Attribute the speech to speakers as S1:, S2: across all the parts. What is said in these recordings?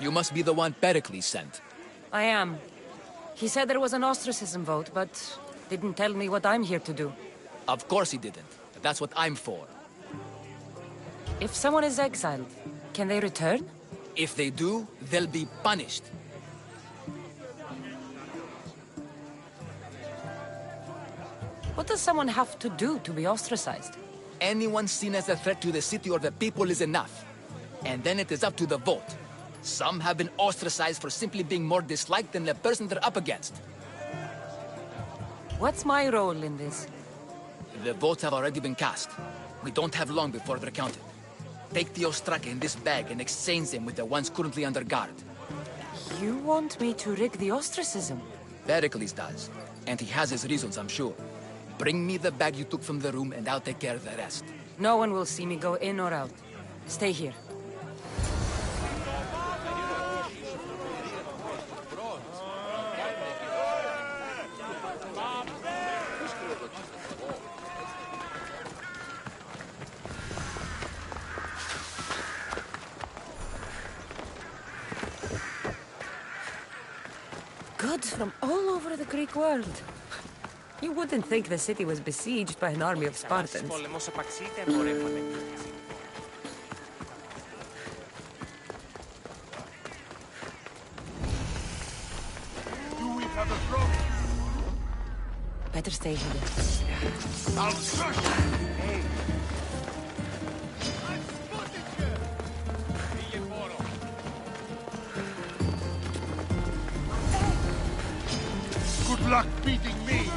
S1: You must be the one Pericles sent.
S2: I am. He said there was an ostracism vote, but didn't tell me what I'm here to do.
S1: Of course he didn't. That's what I'm for.
S2: If someone is exiled, can they return?
S1: If they do, they'll be punished.
S2: What does someone have to do to be ostracized?
S1: Anyone seen as a threat to the city or the people is enough. And then it is up to the vote. Some have been ostracized for simply being more disliked than the person they're up against.
S2: What's my role in this?
S1: The votes have already been cast. We don't have long before they're counted. Take the Ostraka in this bag and exchange them with the ones currently under guard.
S2: You want me to rig the ostracism?
S1: Pericles does. And he has his reasons, I'm sure. Bring me the bag you took from the room and I'll take care of the rest.
S2: No one will see me go in or out. Stay here. Goods from all over the Greek world. You wouldn't think the city was besieged by an army of Spartans. Better stay here.
S3: I'll crush you! Hey. Good luck beating me!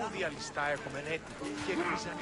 S4: αρμόδια ληστά έχω μελέτη και γκρίζα.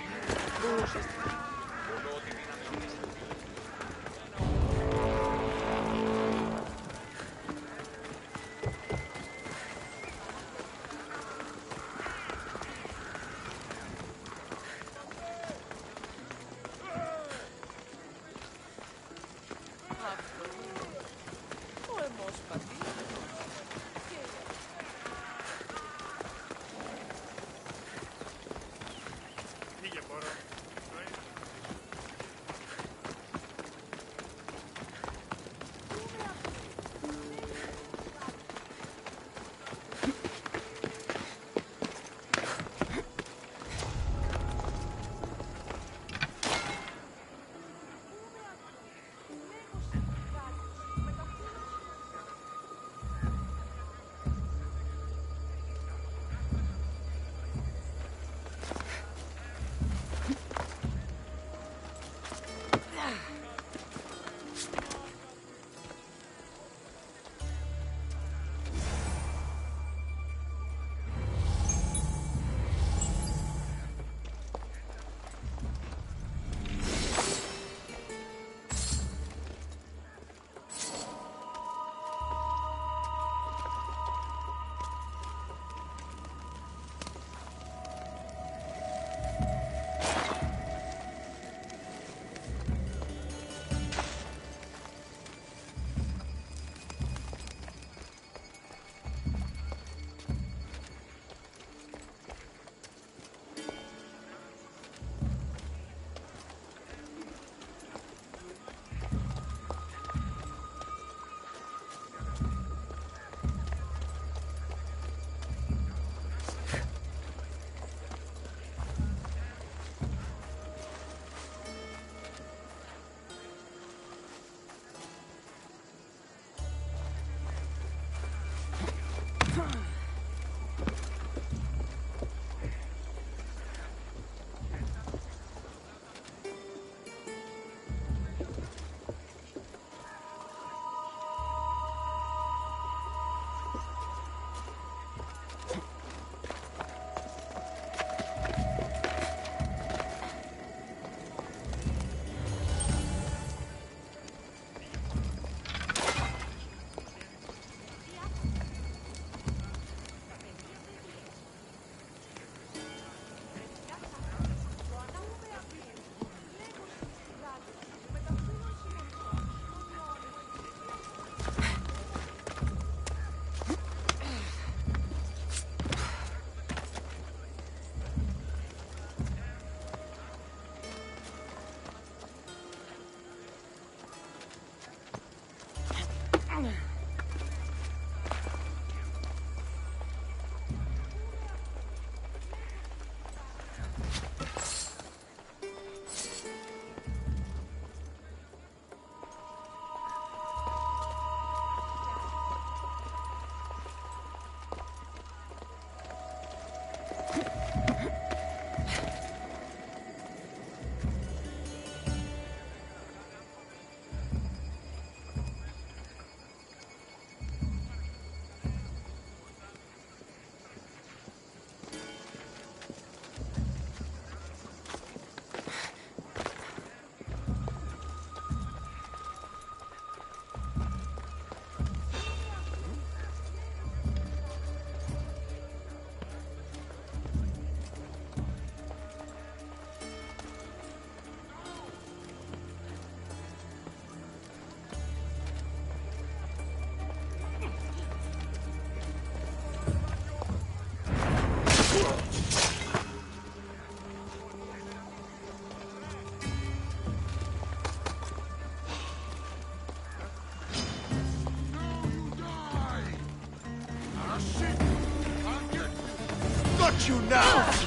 S3: Got you now!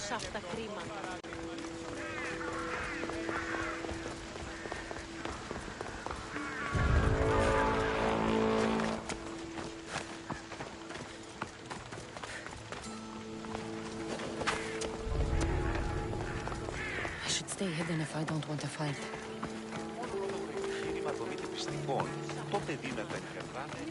S5: Σ' αυτά κρίματα.
S2: I should stay hidden if I don't want to fight.
S4: Μόνο όταν το επιχείρημα των είτε πιστικών, τότε δύνατα εκκρατάνε.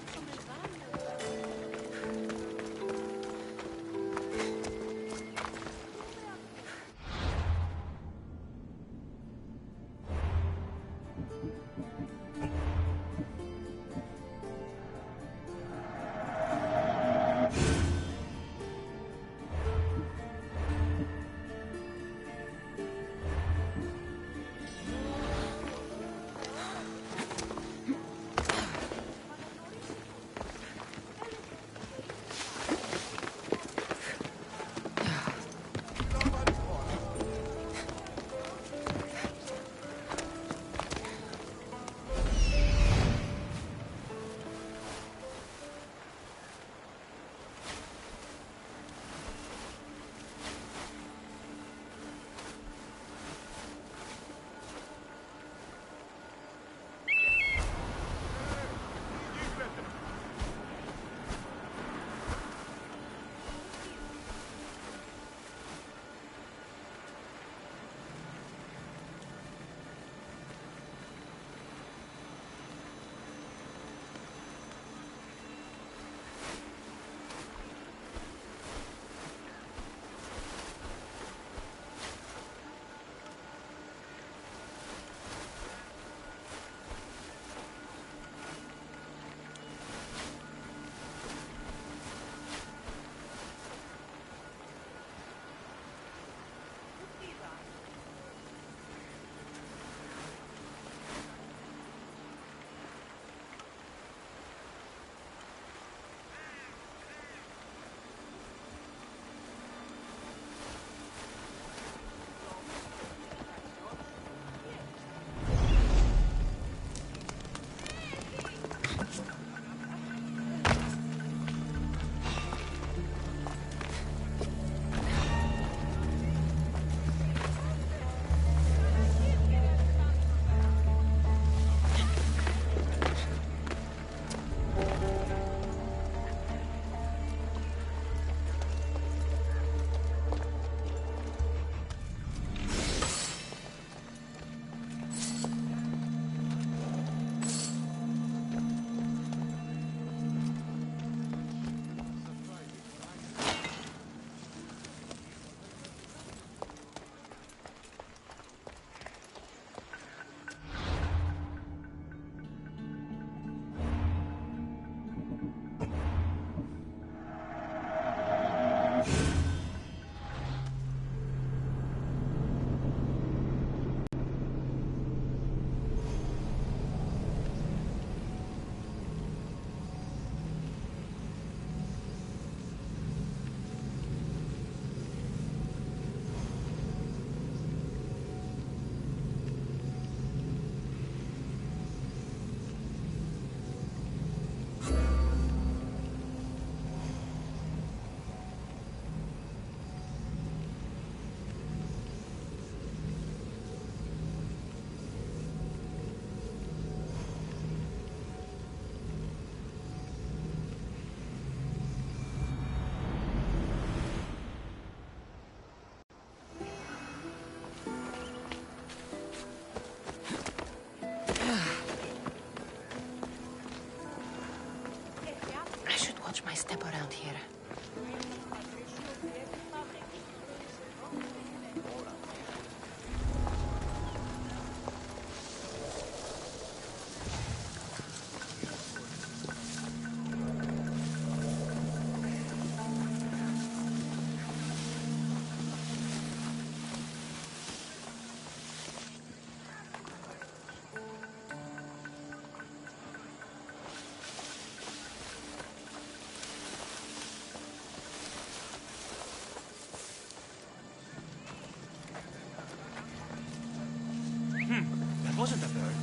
S3: wasn't a bird.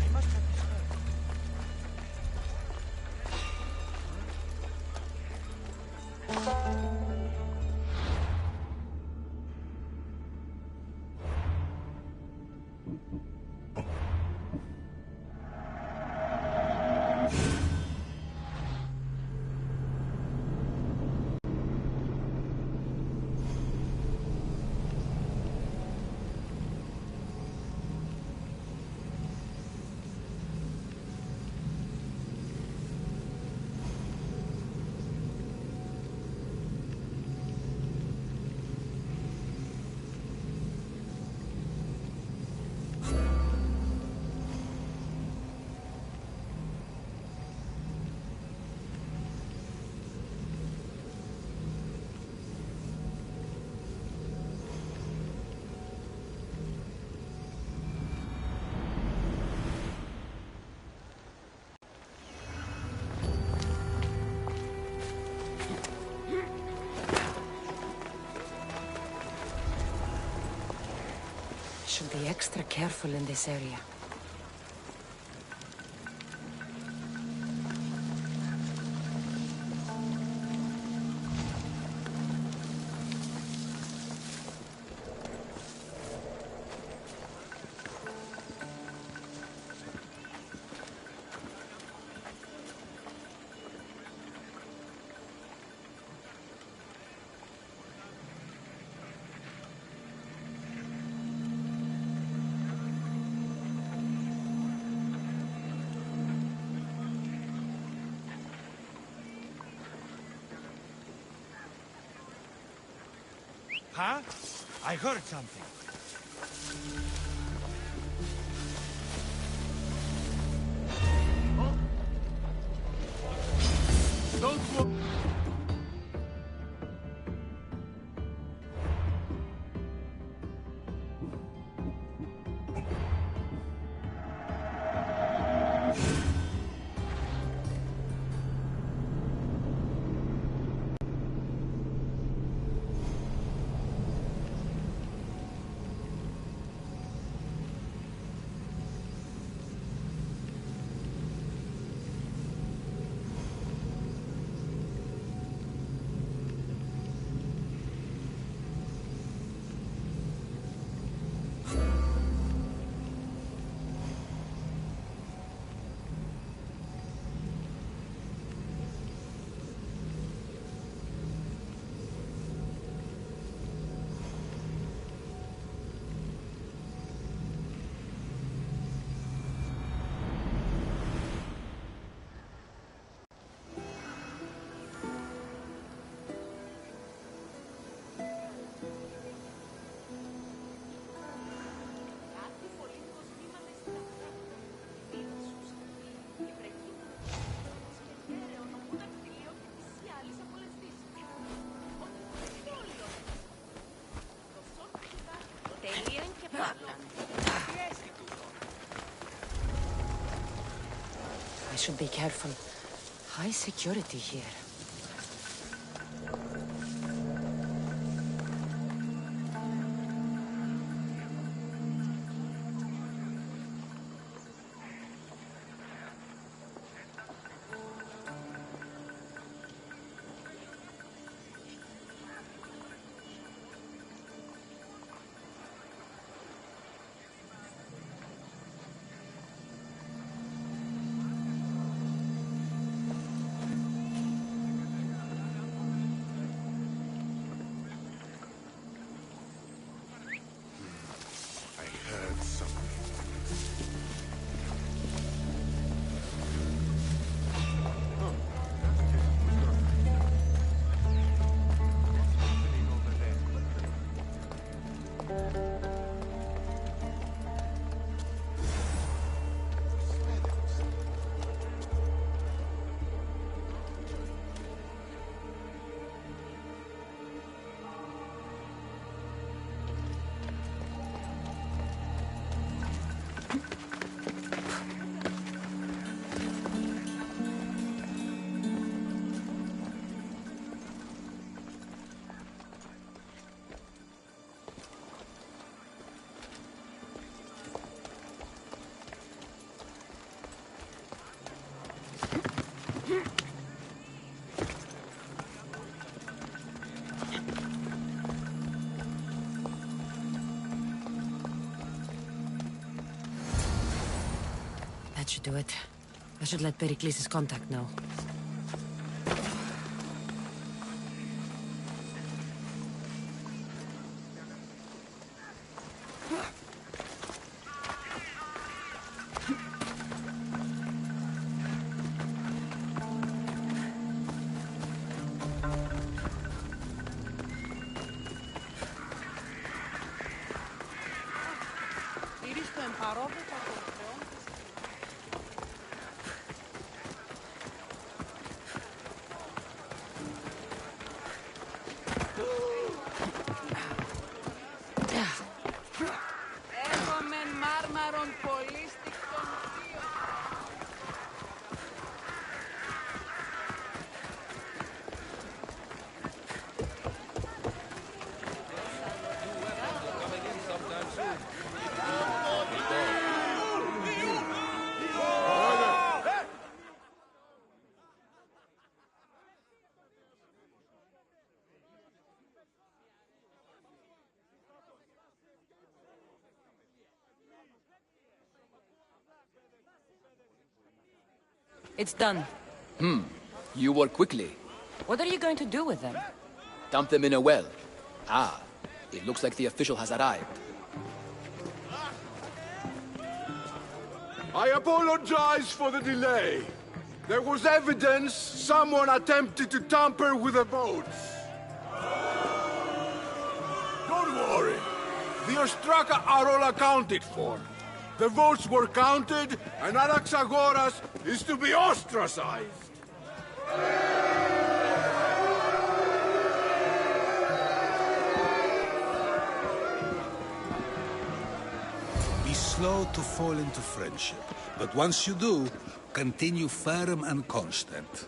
S3: I must have misheard.
S2: Should be extra careful in this area.
S3: Huh? I heard something. Don't go. I should be careful. High security here.
S2: That should do it. I should let Pericles' contact know. It's done.
S1: You work quickly.
S2: What are you going to do with them?
S1: Dump them in a well. Ah, it looks like the official has arrived.
S6: I apologize for the delay. There was evidence someone attempted to tamper with the votes. Don't worry. The Ostraka are all accounted for. The votes were counted, and Anaxagoras is to be ostracized.
S7: Be slow to fall into friendship, but once you do, continue firm and constant.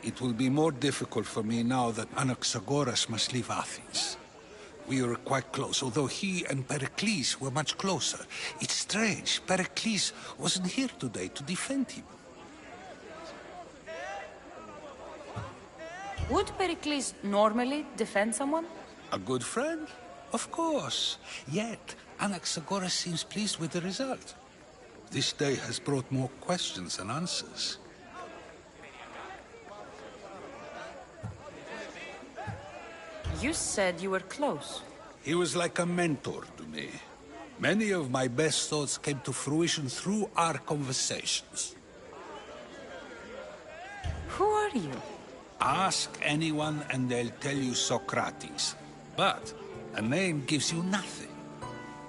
S7: It will be more difficult for me now that Anaxagoras must leave Athens. We were quite close, although he and Pericles were much closer. It's strange, Pericles wasn't here today to defend him.
S2: Would Pericles normally defend someone?
S7: A good friend? Of course. Yet, Anaxagoras seems pleased with the result. This day has brought more questions than answers.
S2: You said you were close.
S7: He was like a mentor to me. Many of my best thoughts came to fruition through our conversations.
S2: Who are you?
S7: Ask anyone and they'll tell you Socrates. But a name gives you nothing.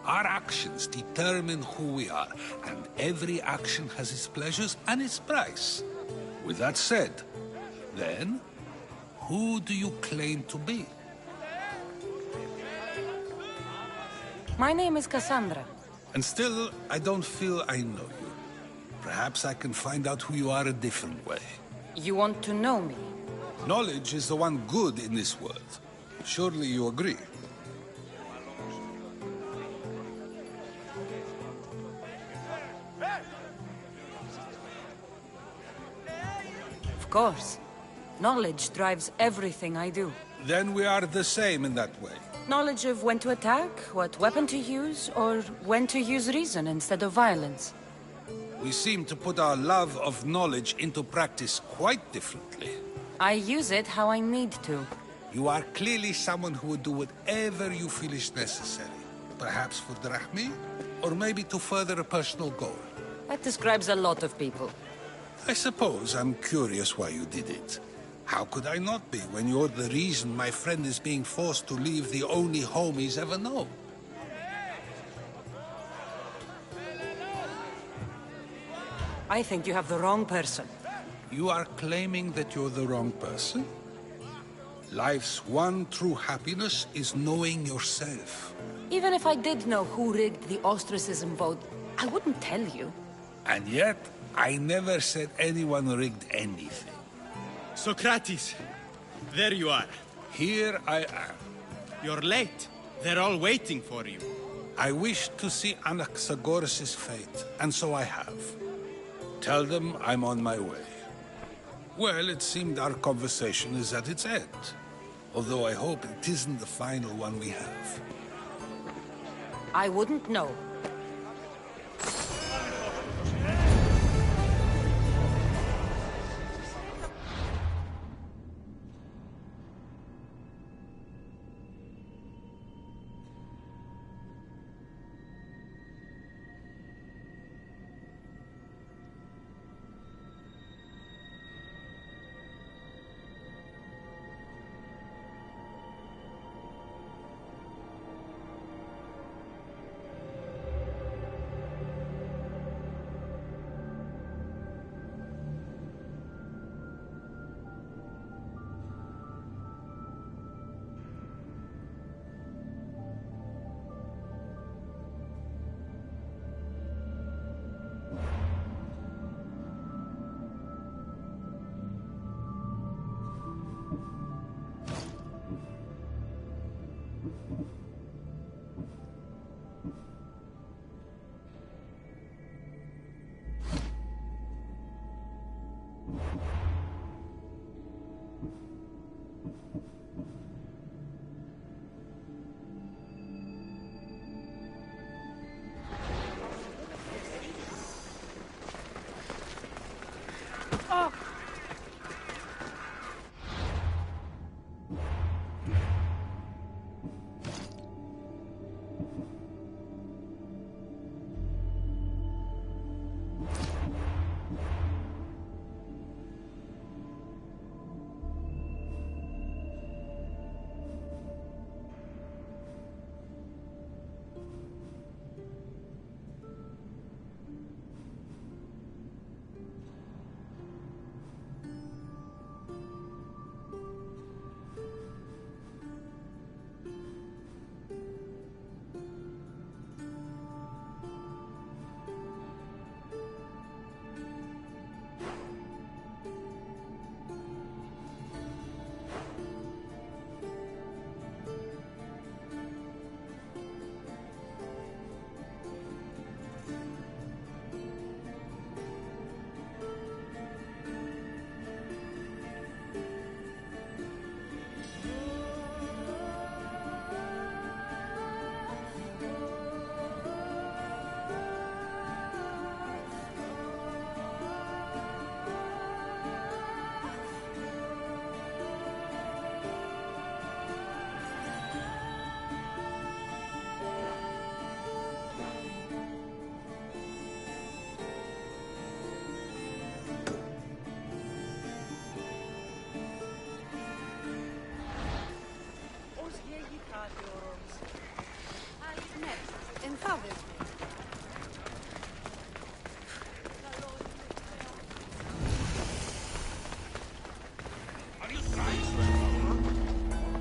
S7: Our actions determine who we are, and every action has its pleasures and its price. With that said, then, who do you claim to be?
S2: My name is Cassandra.
S7: And still, I don't feel I know you. Perhaps I can find out who you are a different way.
S2: You want to know me?
S7: Knowledge is the one good in this world. Surely you agree?
S2: Of course. Knowledge drives everything I do.
S7: Then we are the same in that way.
S2: Knowledge of when to attack, what weapon to use, or when to use reason instead of violence.
S7: We seem to put our love of knowledge into practice quite differently.
S2: I use it how I need to.
S7: You are clearly someone who would do whatever you feel is necessary. Perhaps for drachmi, or maybe to further a personal goal.
S2: That describes a lot of people.
S7: I suppose I'm curious why you did it. How could I not be when you're the reason my friend is being forced to leave the only home he's ever known?
S2: I think you have the wrong person.
S7: You are claiming that you're the wrong person? Life's one true happiness is knowing yourself.
S2: Even if I did know who rigged the ostracism vote, I wouldn't tell you.
S7: And yet, I never said anyone rigged anything.
S8: Socrates, there you are.
S7: Here I am.
S8: You're late. They're all waiting for you.
S7: I wish to see Anaxagoras' fate, and so I have. Tell them I'm on my way. Well, it seemed our conversation is at its end. Although I hope it isn't the final one we have.
S2: I wouldn't know.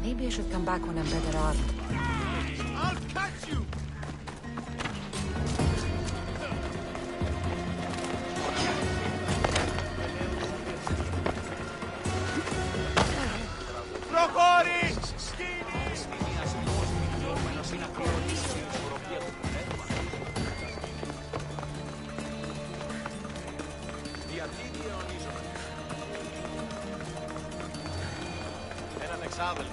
S2: Maybe I should come back when I'm better armed.
S6: I'll catch you! Προχώρη!
S4: Έναν εξάδελφο.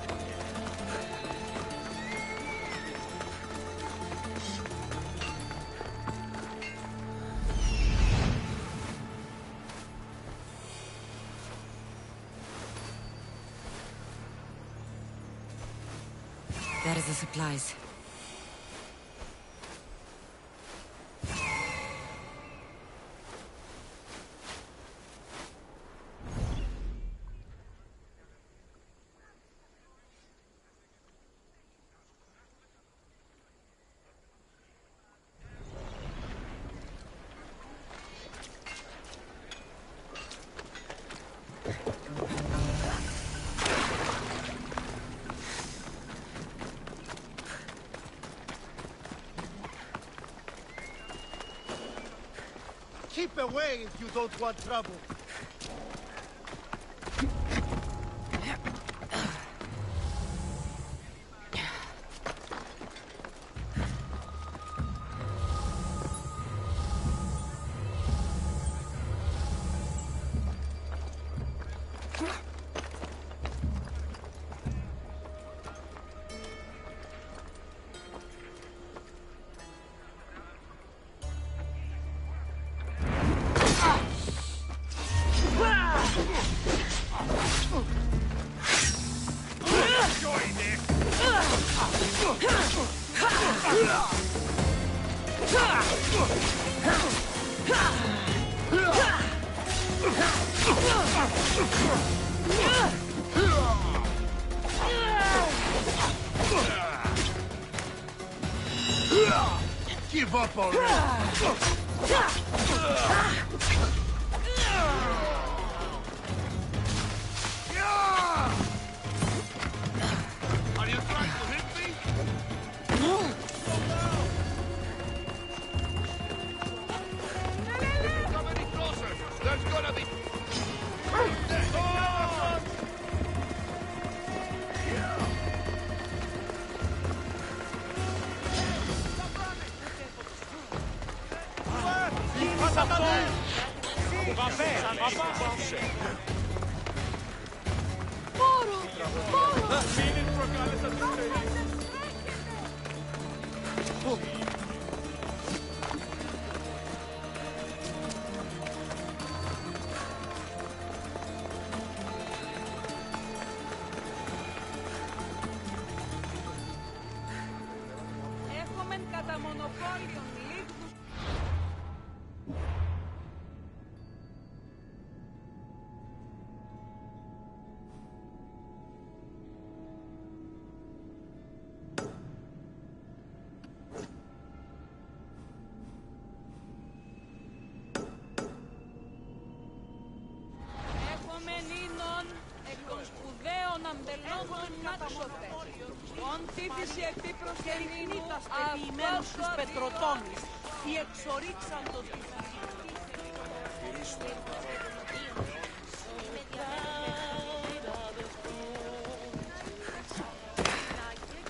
S2: There is the supplies.
S6: Keep away if you don't want trouble. Give up already! Are you trying to hit me? Come any closer! There's gonna be...
S5: Έχομεν κατά μονοπόλιον λίγους. Έχομεν ίνον εκ των σπουδαίων αμπελών των Νάξοτε. Οντίφηση επίπρος και νύτας πεποιημένους τους πετροτώνης, οι εξορίξαντος της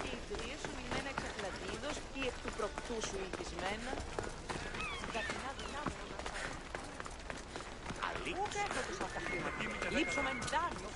S5: και οι τρίες σου λυμμένα εξαπλατίδος ή εκ του προκτού σου ηγισμένα. Καθηνά δυνάμενα να πάρει. Ούτε έχοντας αυτά τα χρήματα. Λείψομεν δάνειο.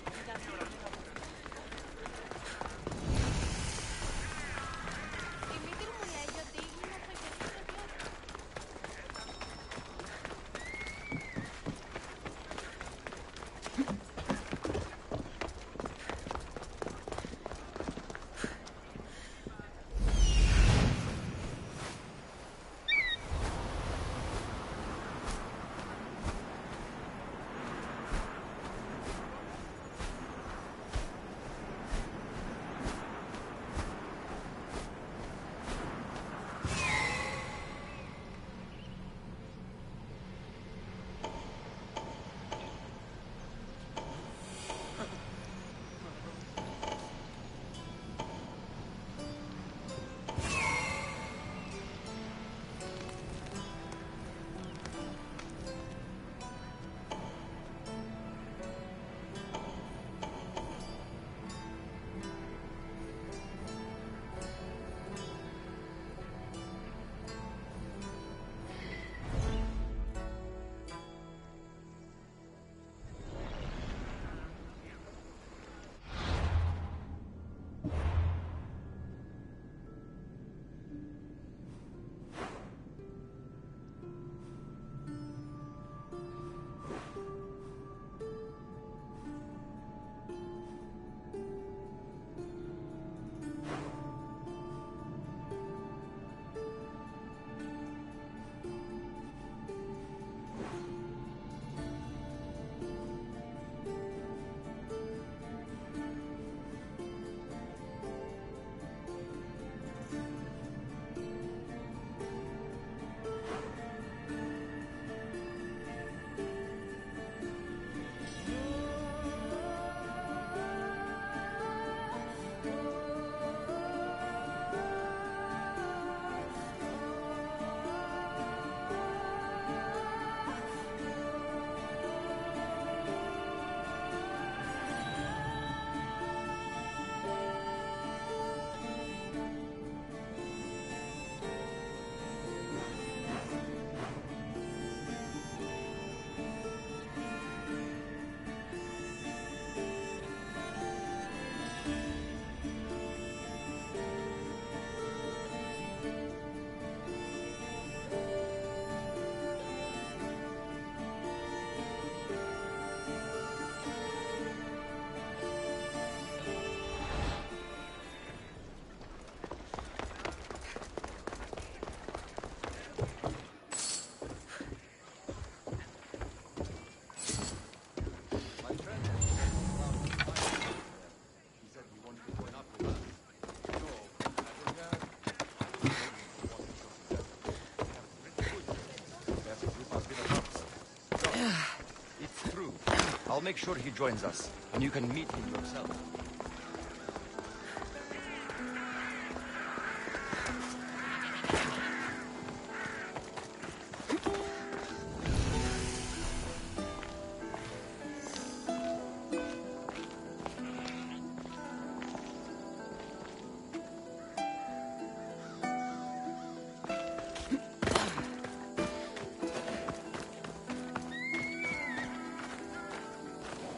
S9: I'll make sure he joins us, and you can meet him yourself.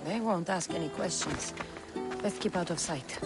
S3: They won't ask any questions. Let's keep out of sight.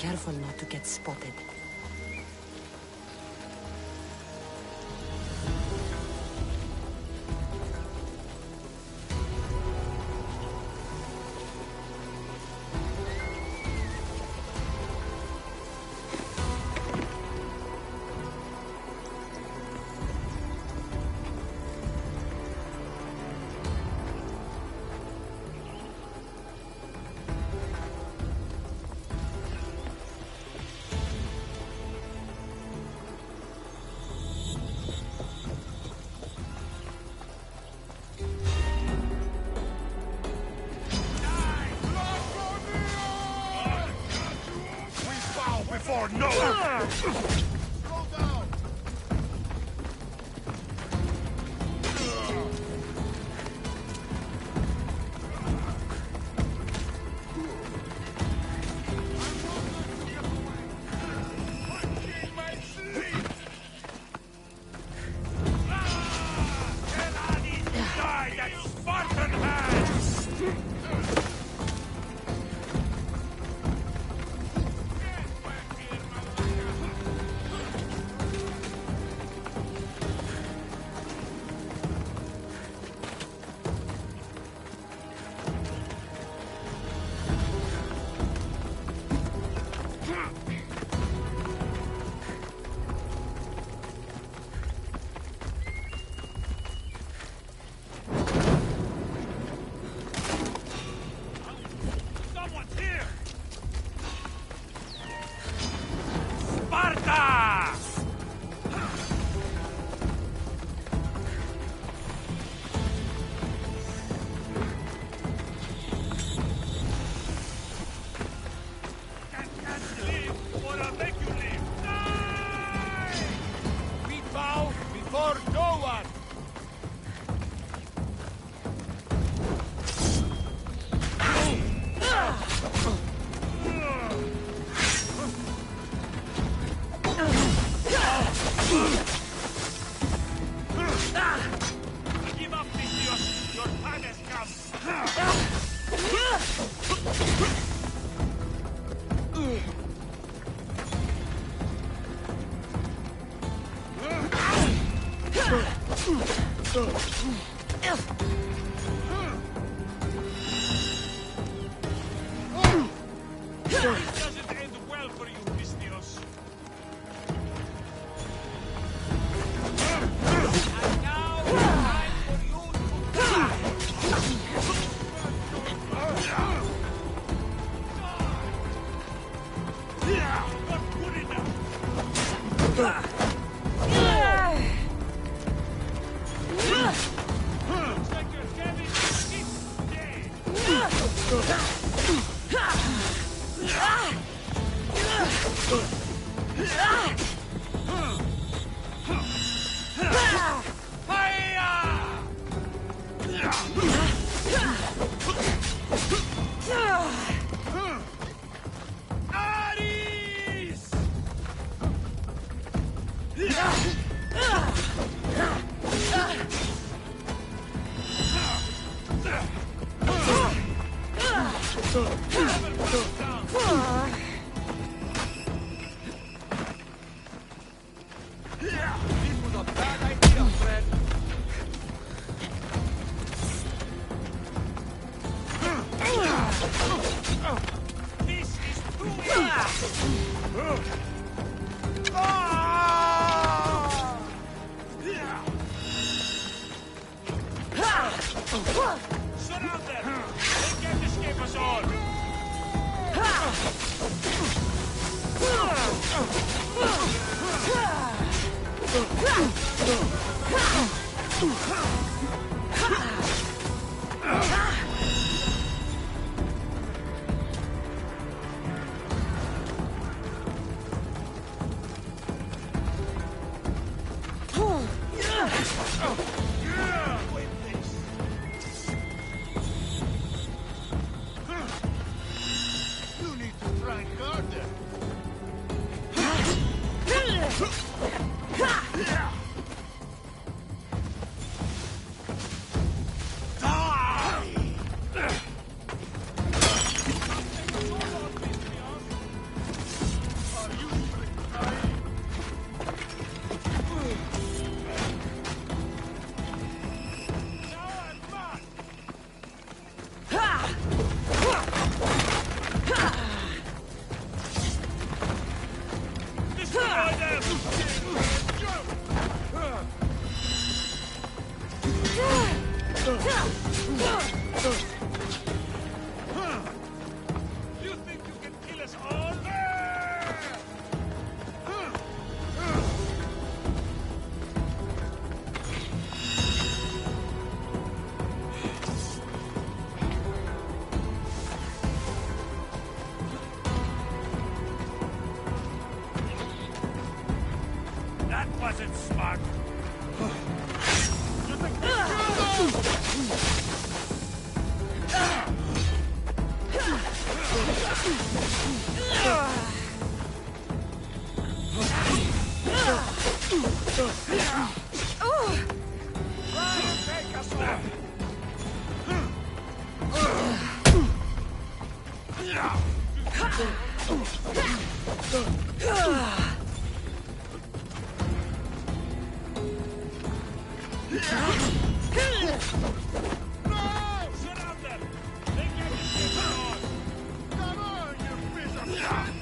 S3: Careful not to get spotted.
S6: Before no one!
S10: doesn't end well for you, Pistios. And now, time for you to die! Not good enough! Looks like you're having a shit day! This was a bad idea, friend. This is too Surround them! They can't escape us all! You need to try harder. You think you can kill us all? That wasn't smart. You think Try and take us on. No! Surround them! They can't escape us all! Come on, you piece of shit!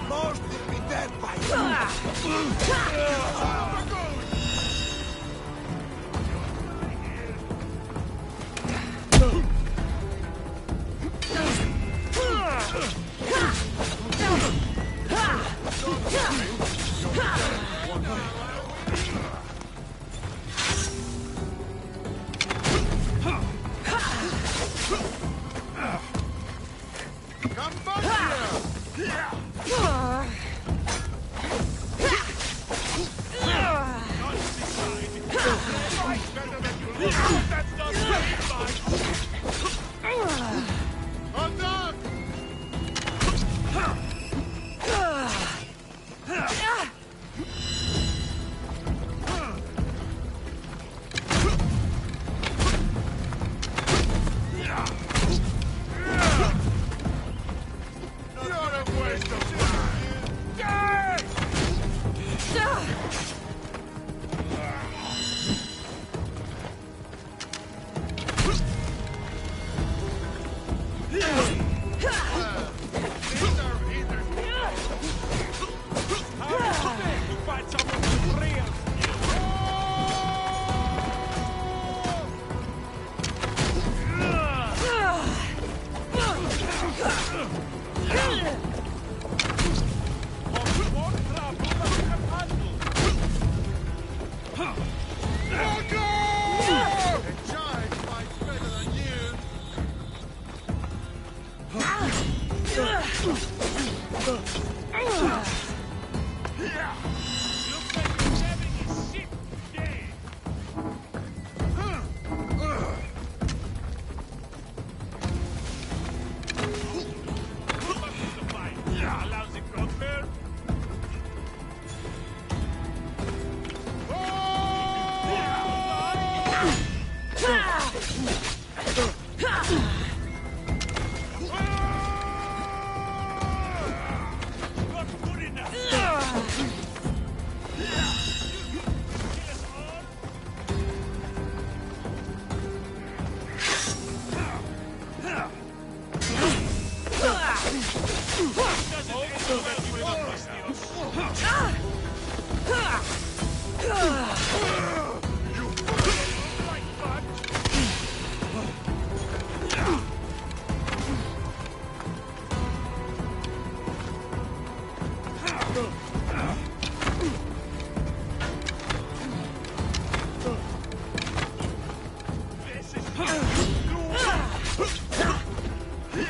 S6: Most will be dead by Come back here!
S10: That's not
S6: Hold on! You're a waste of time!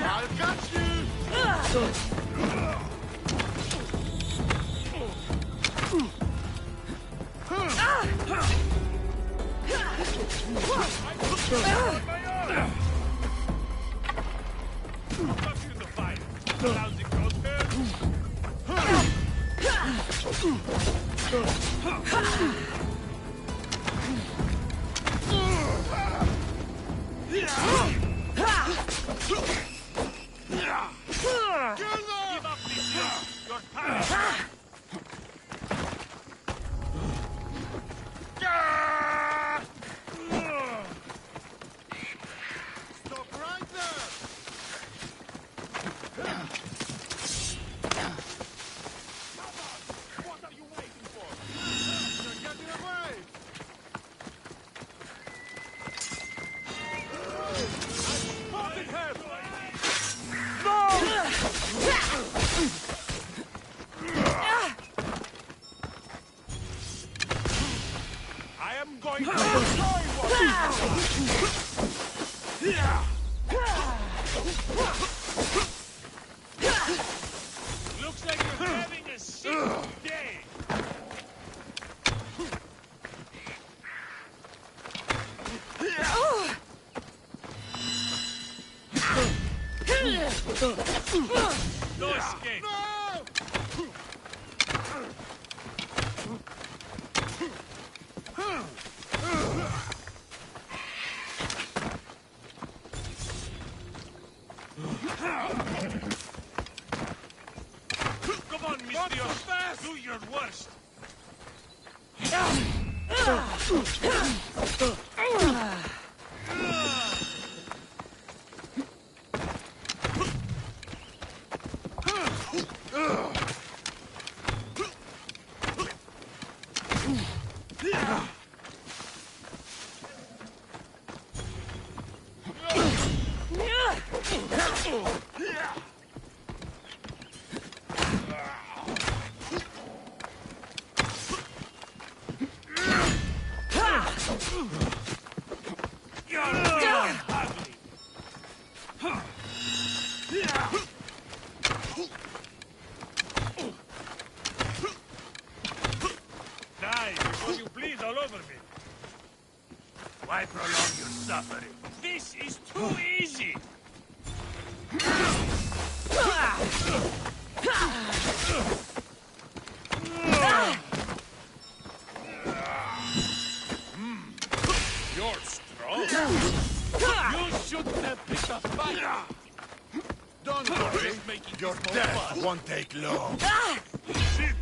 S6: I'll catch you!
S10: Looks like you're having a sick day. No escape. on, Mr. Do your worst. Die before you bleed all over me. Why prolong your suffering? This is too easy. You're strong. You shouldn't have picked a fight.
S6: Don't worry, your death won't take long.
S10: Shit.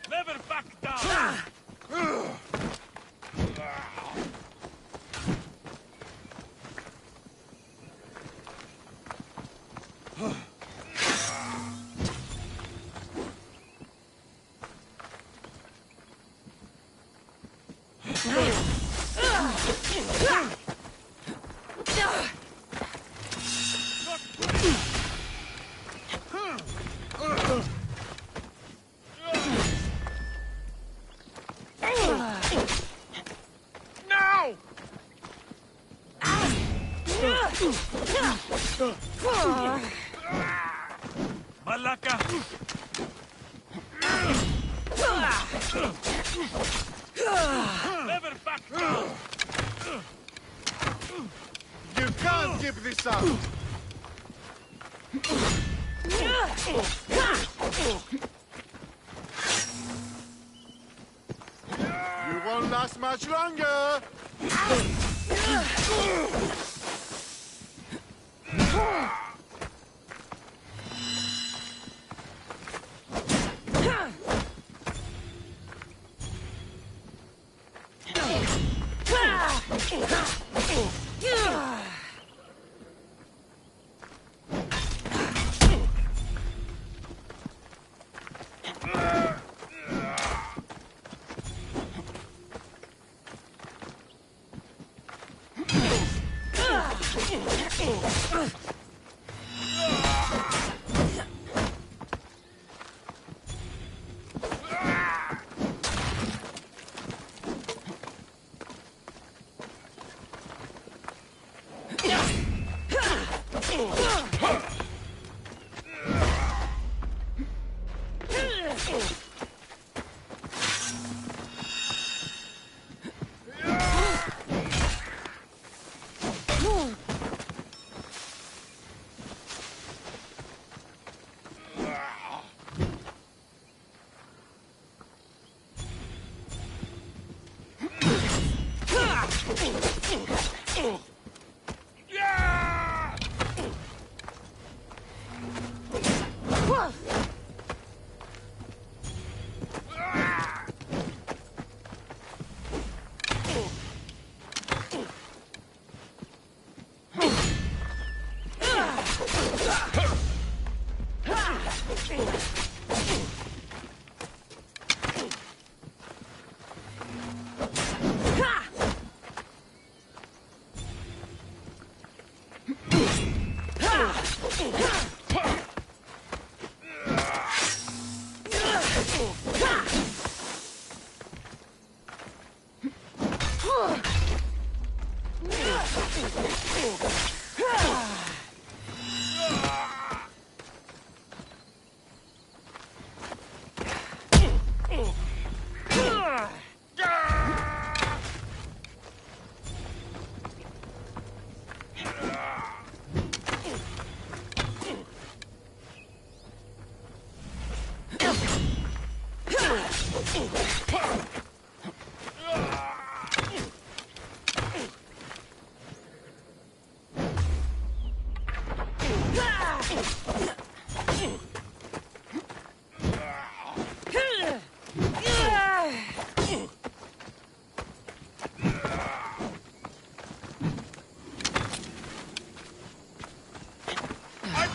S10: Never back down. No! Malaka! Never back down!
S6: You can't keep this up! You won't last much longer!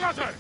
S10: Scatter!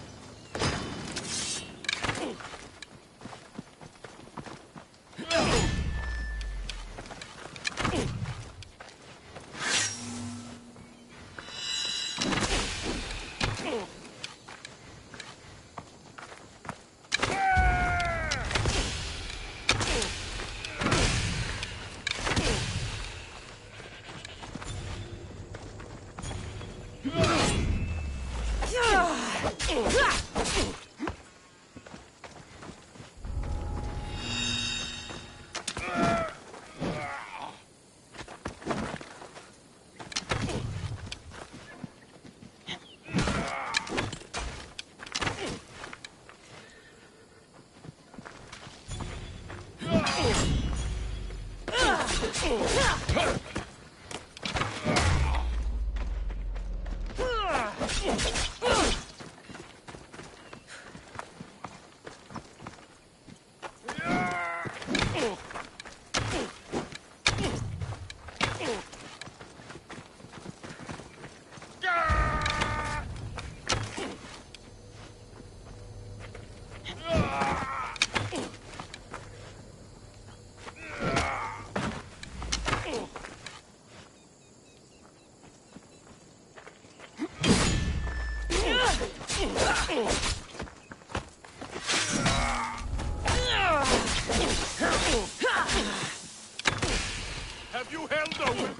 S10: Have you held over?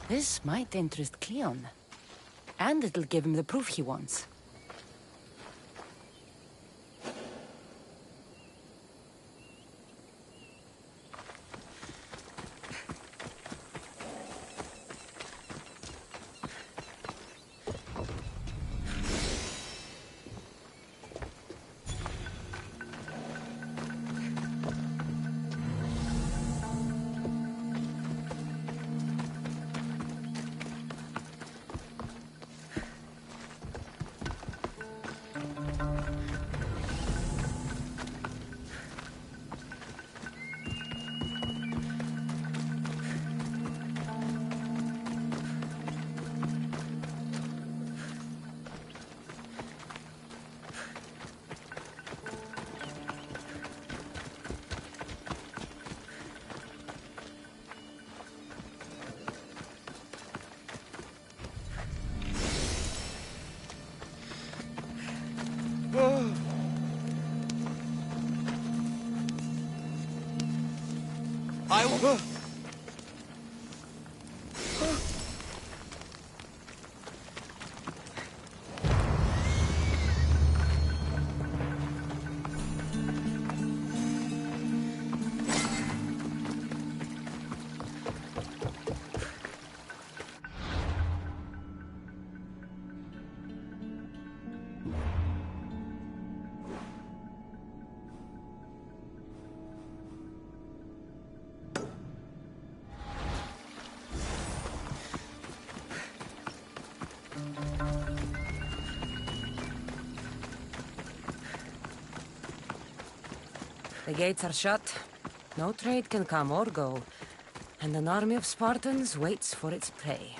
S3: This might interest Cleon. And it'll give him the proof he wants.
S1: I will...
S2: The gates are shut. No trade can come or go. And an army of Spartans waits for its prey.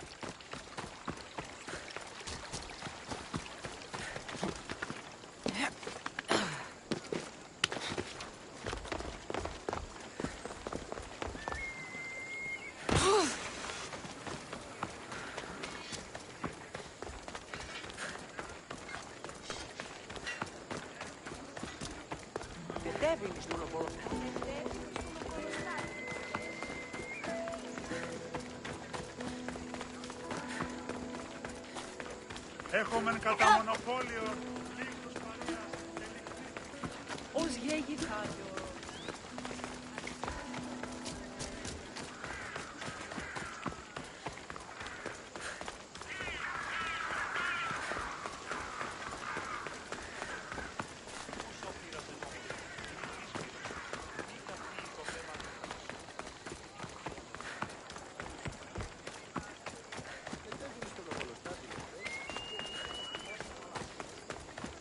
S10: Έχομεν κατά μονοπόλιο λίγους παρέας
S5: Ως γέγη χάλιο.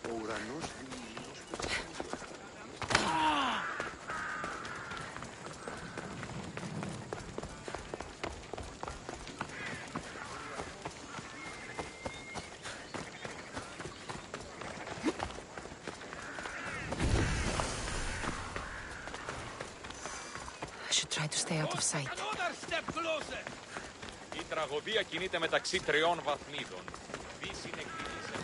S4: Ο ουρανός
S2: should try to stay out of sight.
S10: Another step closer!
S11: Η τραγωδία κινείται μεταξύ 3 βαθμίδων. Δύση είναι κριτή σε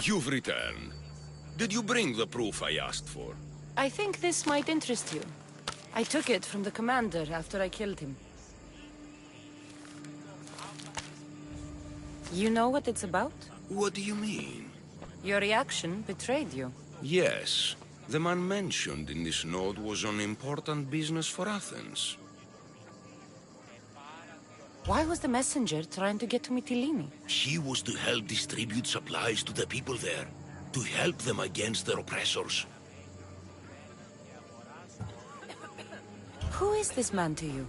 S12: You've returned. Did you bring the proof I asked for?
S3: I think this might interest you. I took it from the commander after I killed him. You know what it's about?
S12: What do you mean?
S3: Your reaction betrayed you.
S12: Yes. The man mentioned in this note was on important business for Athens.
S3: Why was the messenger trying to get to Mytilene?
S12: He was to help distribute supplies to the people there, to help them against their oppressors.
S3: Who is this man to you?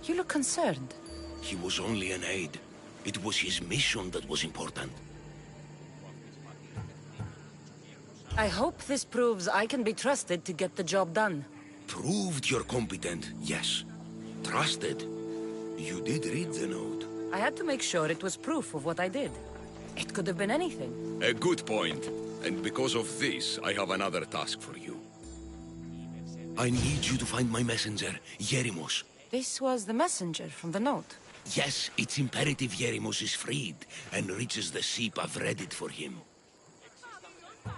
S3: You look concerned.
S12: He was only an aide. It was his mission that was important.
S3: I hope this proves I can be trusted to get the job done.
S12: Proved you're competent, yes. Trusted. You did read the note.
S3: I had to make sure it was proof of what I did. It could have been anything.
S12: A good point. And because of this, I have another task for you. I need you to find my messenger, Yerimos.
S3: This was the messenger from the note.
S12: Yes, it's imperative Yerimos is freed and reaches the ship. I've read it for him.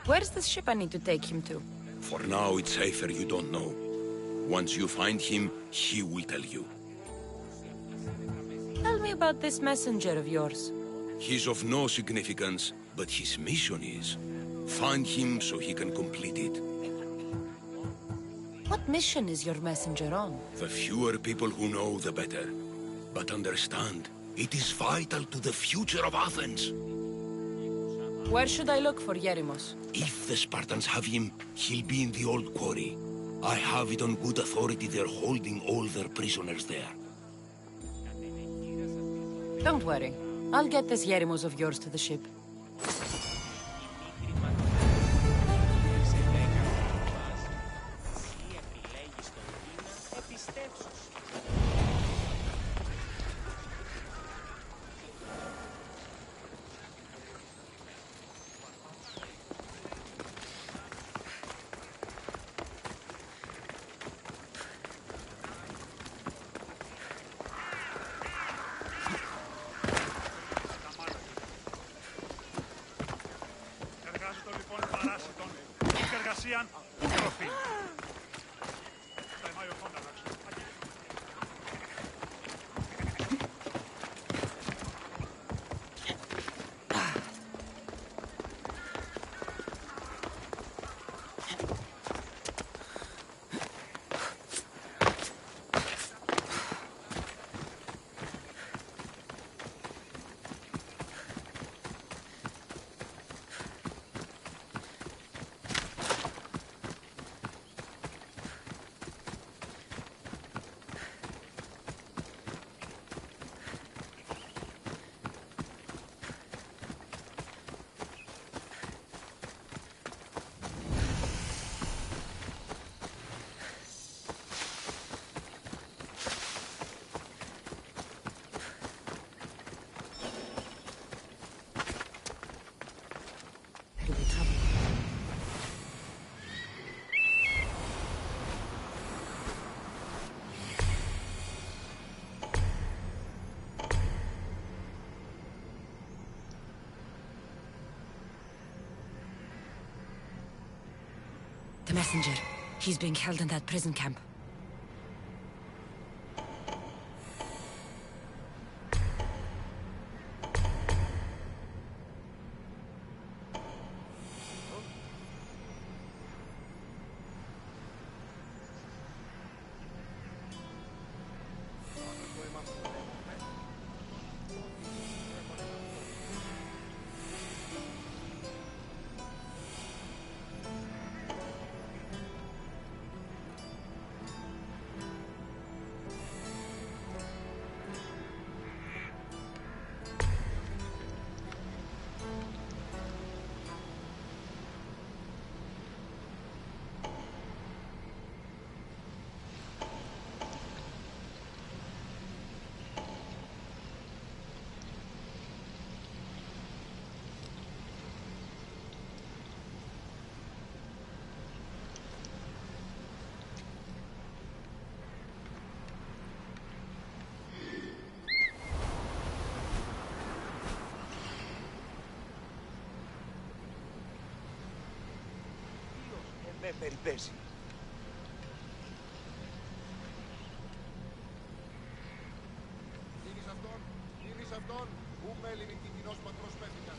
S3: Where's the ship I need to take him to?
S12: For now, it's safer you don't know. Once you find him, he will tell you.
S3: Tell me about this messenger of yours.
S12: He's of no significance, but his mission is. Find him so he can complete it.
S3: What mission is your messenger on?
S12: The fewer people who know, the better. But understand, it is vital to the future of Athens.
S3: Where should I look for Yerimos?
S12: If the Spartans have him, he'll be in the old quarry. I have it on good authority they're holding all their prisoners there.
S3: Don't worry. I'll get this Yerimos of yours to the ship. The messenger. He's being held in that prison camp.
S4: με περιπέσει.
S13: Δίνεις αυτόν, ου μέλη κοινός πατρός πέφτηκαν.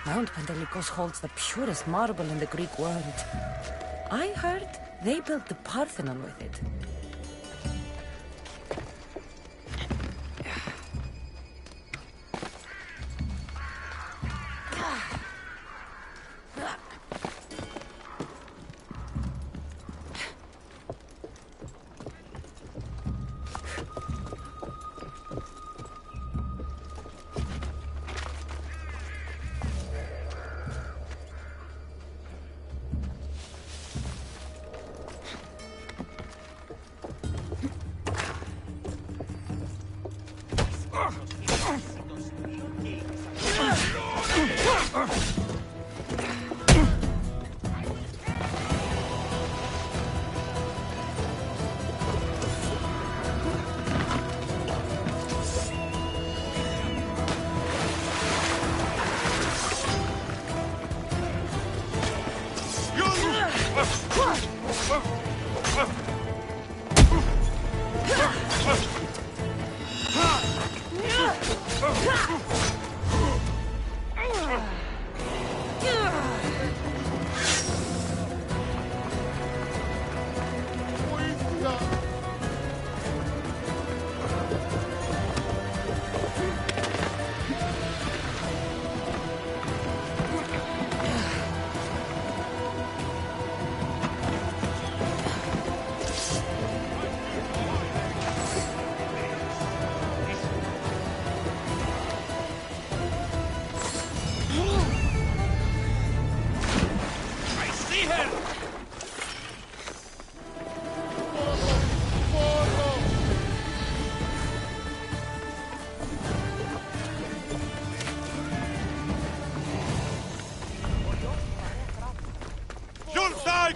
S2: Mount Pentelicos holds the purest marble in the Greek world. I heard they built the Parthenon with it.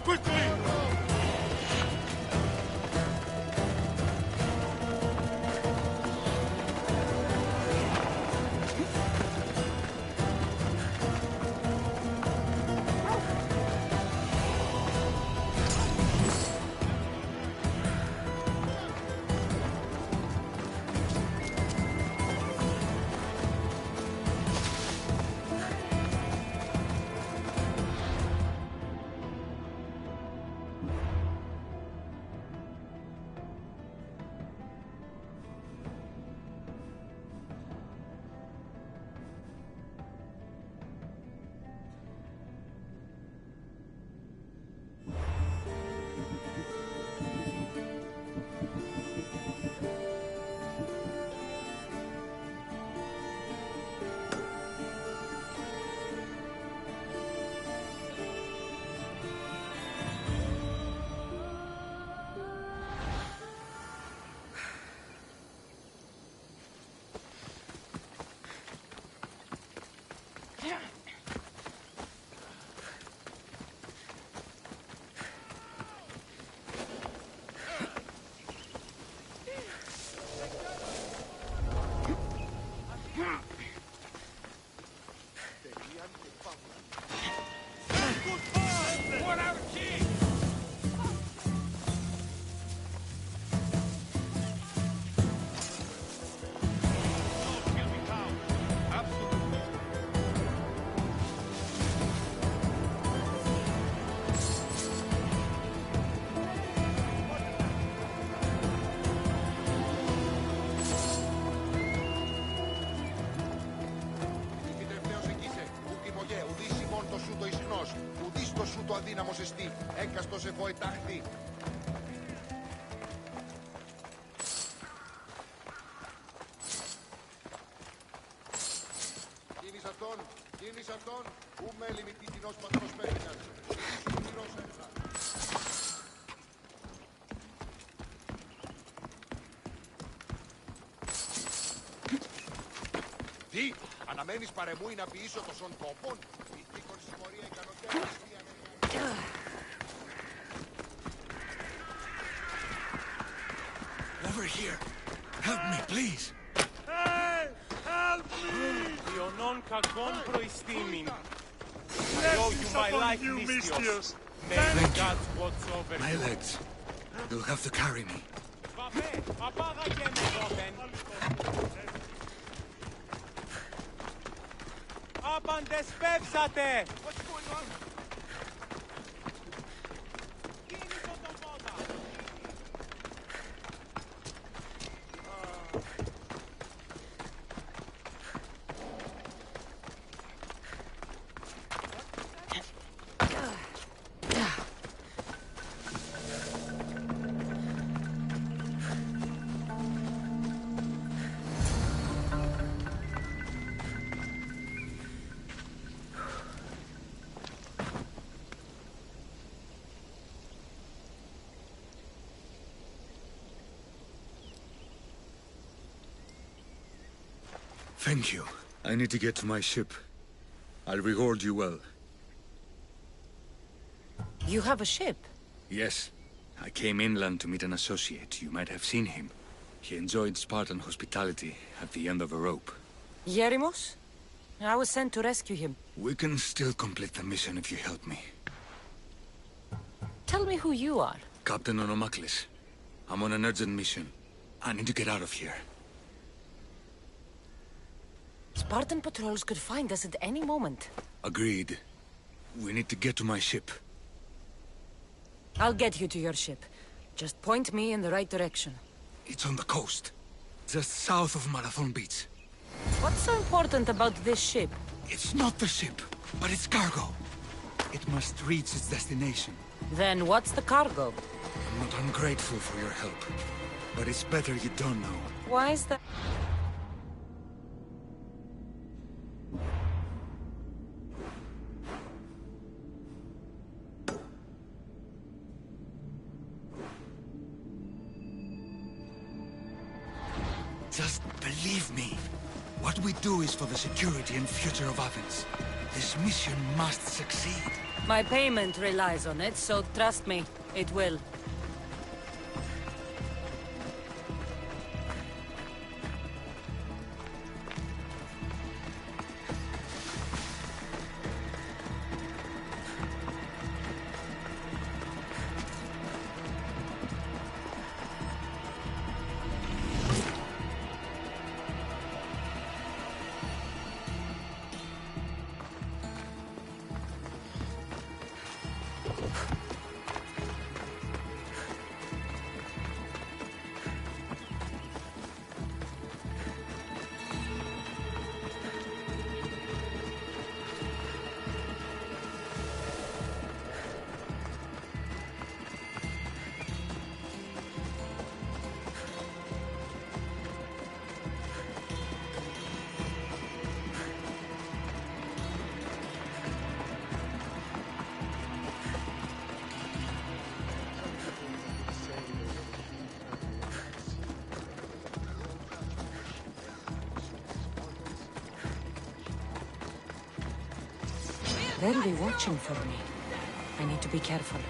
S10: Quickly!
S13: το αδύναμος εστί, έκαστος εγώ ετάχθη. Κίνης αυτόν, ου με λιμητή κοινός πατρός πέθυνας. Τι, αναμένεις παρεμούει να ποιήσω το σον τόπον, η θήκον συμμορία ικανοτέρας.
S14: Over here. Help me, please.
S10: Help me!
S15: Ιωνών κακών προϊστήμην. I
S10: Blessings
S15: owe you my
S10: upon
S15: life,
S10: you,
S15: Mystios.
S10: Mystios.
S15: May the gods watch over
S14: My
S15: you.
S14: legs. You'll have to carry me.
S15: Βαβέ, απάγα και με δόθεν. Άπαντες φεύσατε!
S10: What's going on?
S15: Κίνησο τον πόδα!
S14: Thank you. I need to get to my ship. I'll reward you well.
S2: You have a ship?
S14: Yes. I came inland to meet an associate. You might have seen him. He enjoyed Spartan hospitality at the end of a rope.
S2: Yerimos? I was sent to rescue him.
S14: We can still complete the mission if you help me.
S2: Tell me who you are.
S14: Captain Onomaklis. I'm on an urgent mission. I need to get out of here.
S2: Spartan patrols could find us at any moment.
S14: Agreed. We need to get to my ship.
S2: I'll get you to your ship. Just point me in the right direction.
S14: It's on the coast. Just south of Marathon Beach.
S2: What's so important about this ship?
S14: It's not the ship, but its cargo. It must reach its destination.
S2: Then what's the cargo?
S14: I'm not ungrateful for your help, but it's better you don't know.
S2: Why is that?
S14: Just believe me. What we do is for the security and future of Athens. This mission must succeed.
S2: My payment relies on it, so trust me, it will. They'll be watching for me. I need to be careful.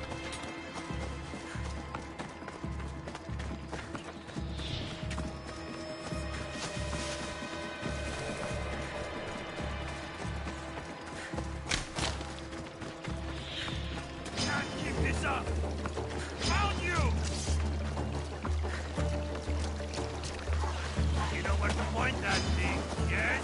S10: Can't keep this up! Found you! You know where to point that thing, yes?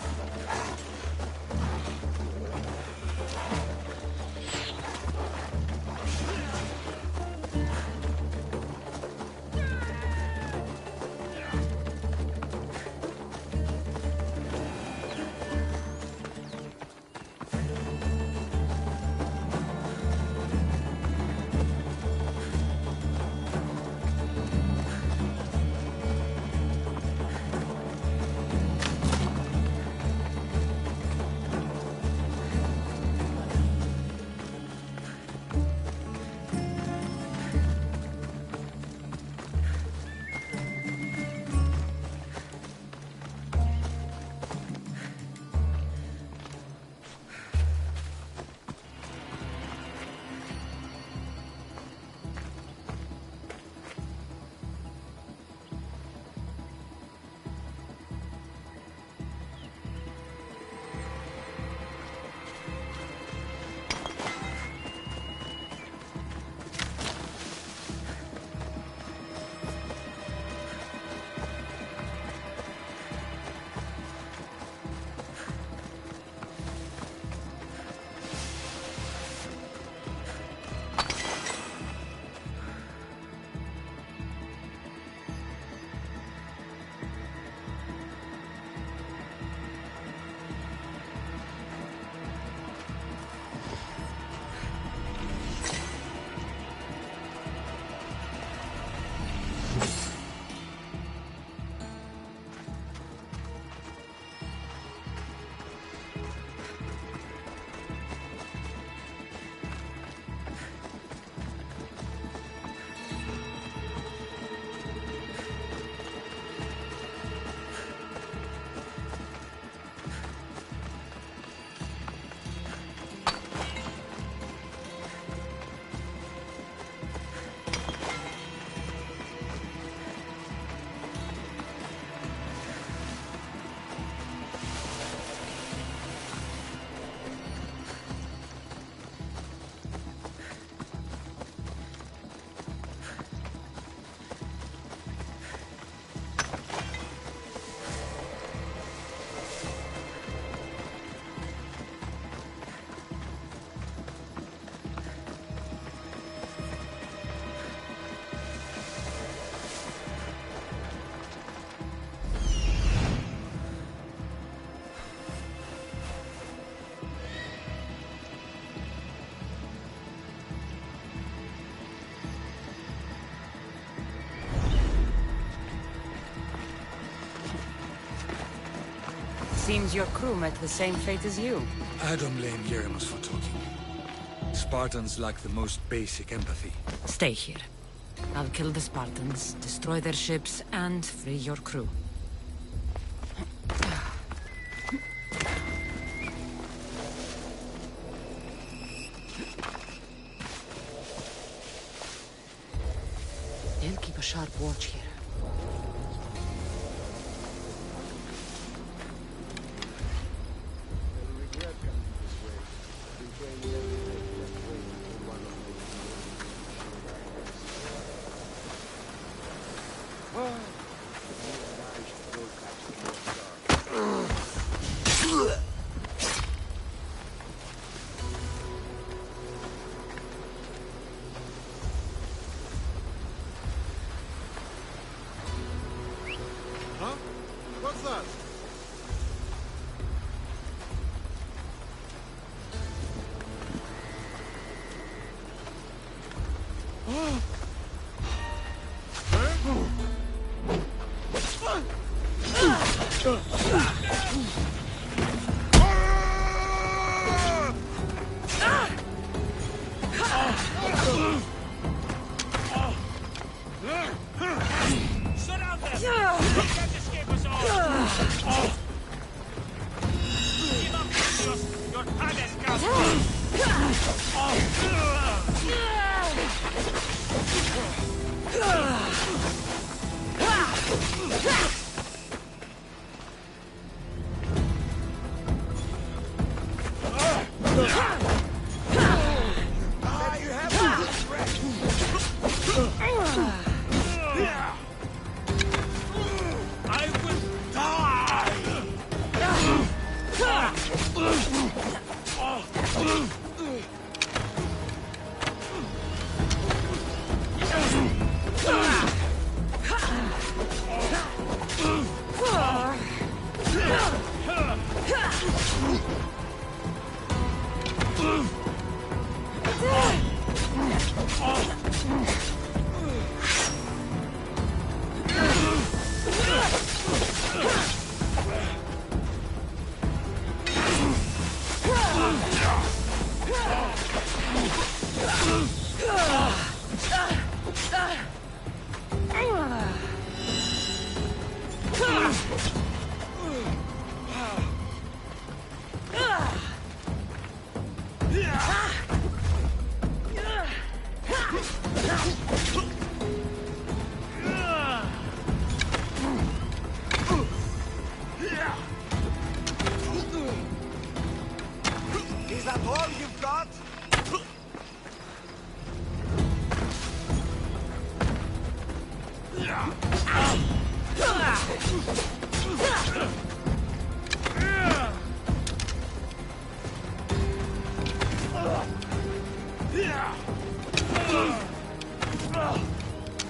S2: Seems your crew met the same fate as you.
S14: I don't blame Yeremus for talking. Spartans lack the most basic empathy.
S2: Stay here. I'll kill the Spartans, destroy their ships, and free your crew.
S3: They'll keep a sharp watch here.
S13: Huh? What's that?
S10: Surround them! They can't escape us all! Give up, Helios! Your time has come!
S13: You have to
S10: I will die!
S13: Is that all you've got?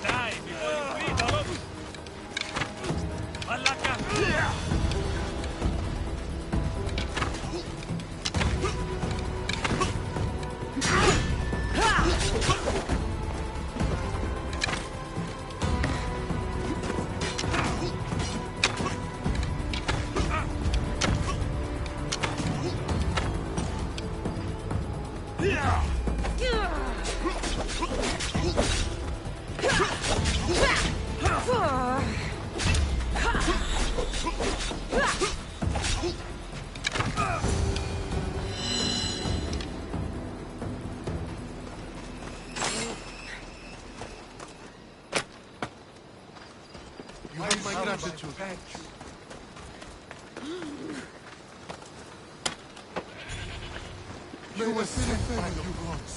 S10: Die before you bleed, all over! Malaka!
S13: You have my gratitude. May the spirit find you once.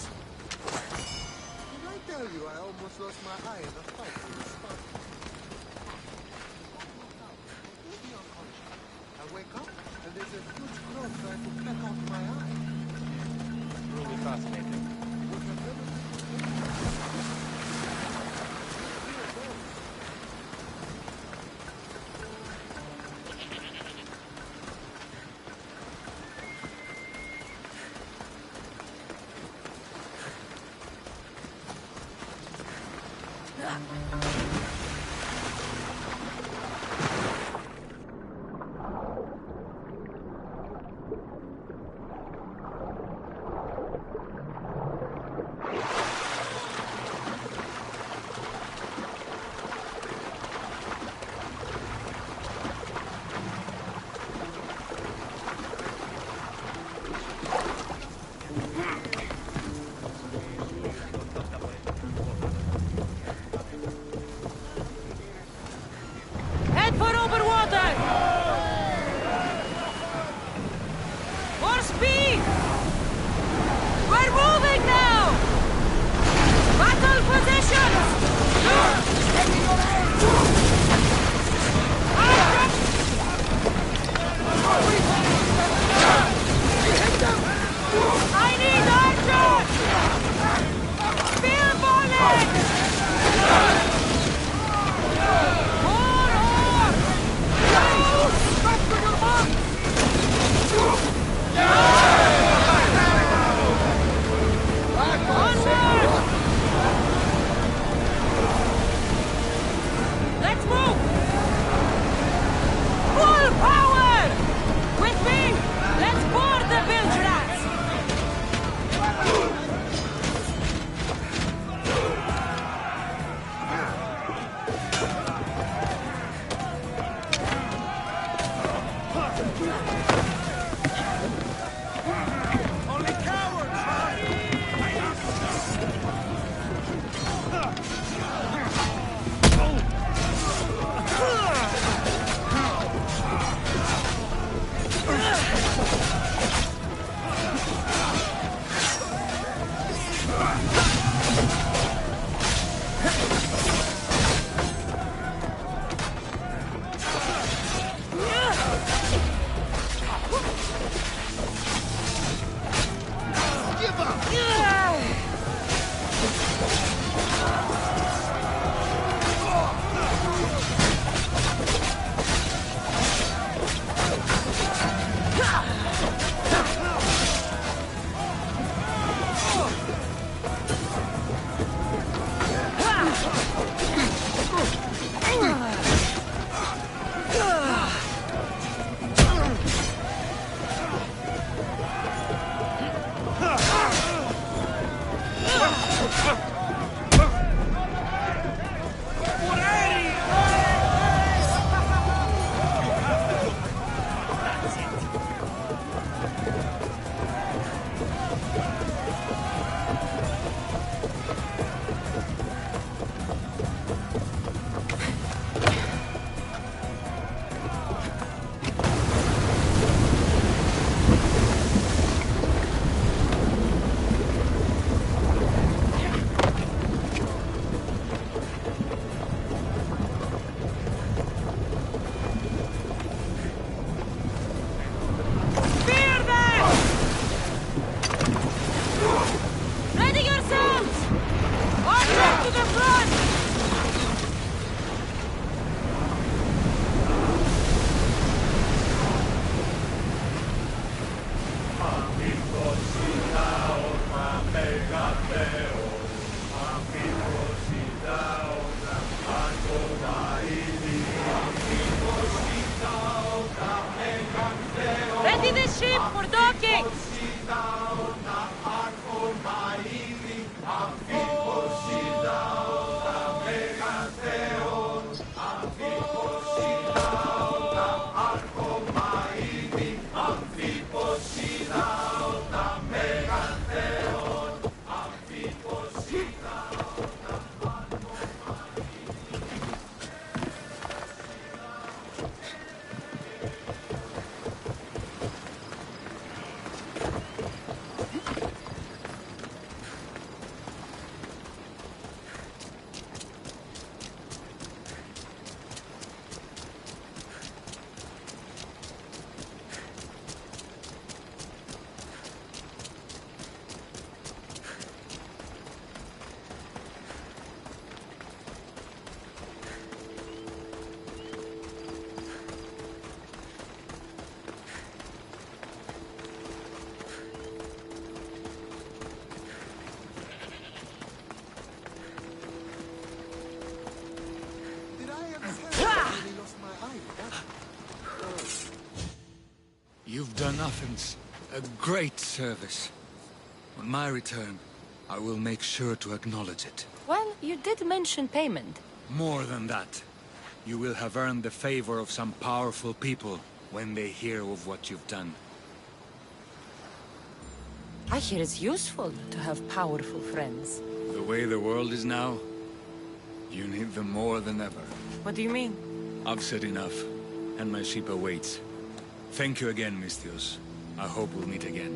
S13: Did I tell you I almost lost my eye in a fight with a Spartan? I wake up and there's a huge growth trying to peck out my eye.
S11: Truly fascinating.
S14: Athens. A great service. On my return, I will make sure to acknowledge it.
S3: Well, you did mention payment.
S14: More than that. You will have earned the favor of some powerful people when they hear of what you've done.
S3: I hear it's useful to have powerful friends.
S14: The way the world is now, you need them more than ever.
S3: What do you mean?
S14: I've said enough, and my ship awaits. Thank you again, Misthios. I hope we'll meet again.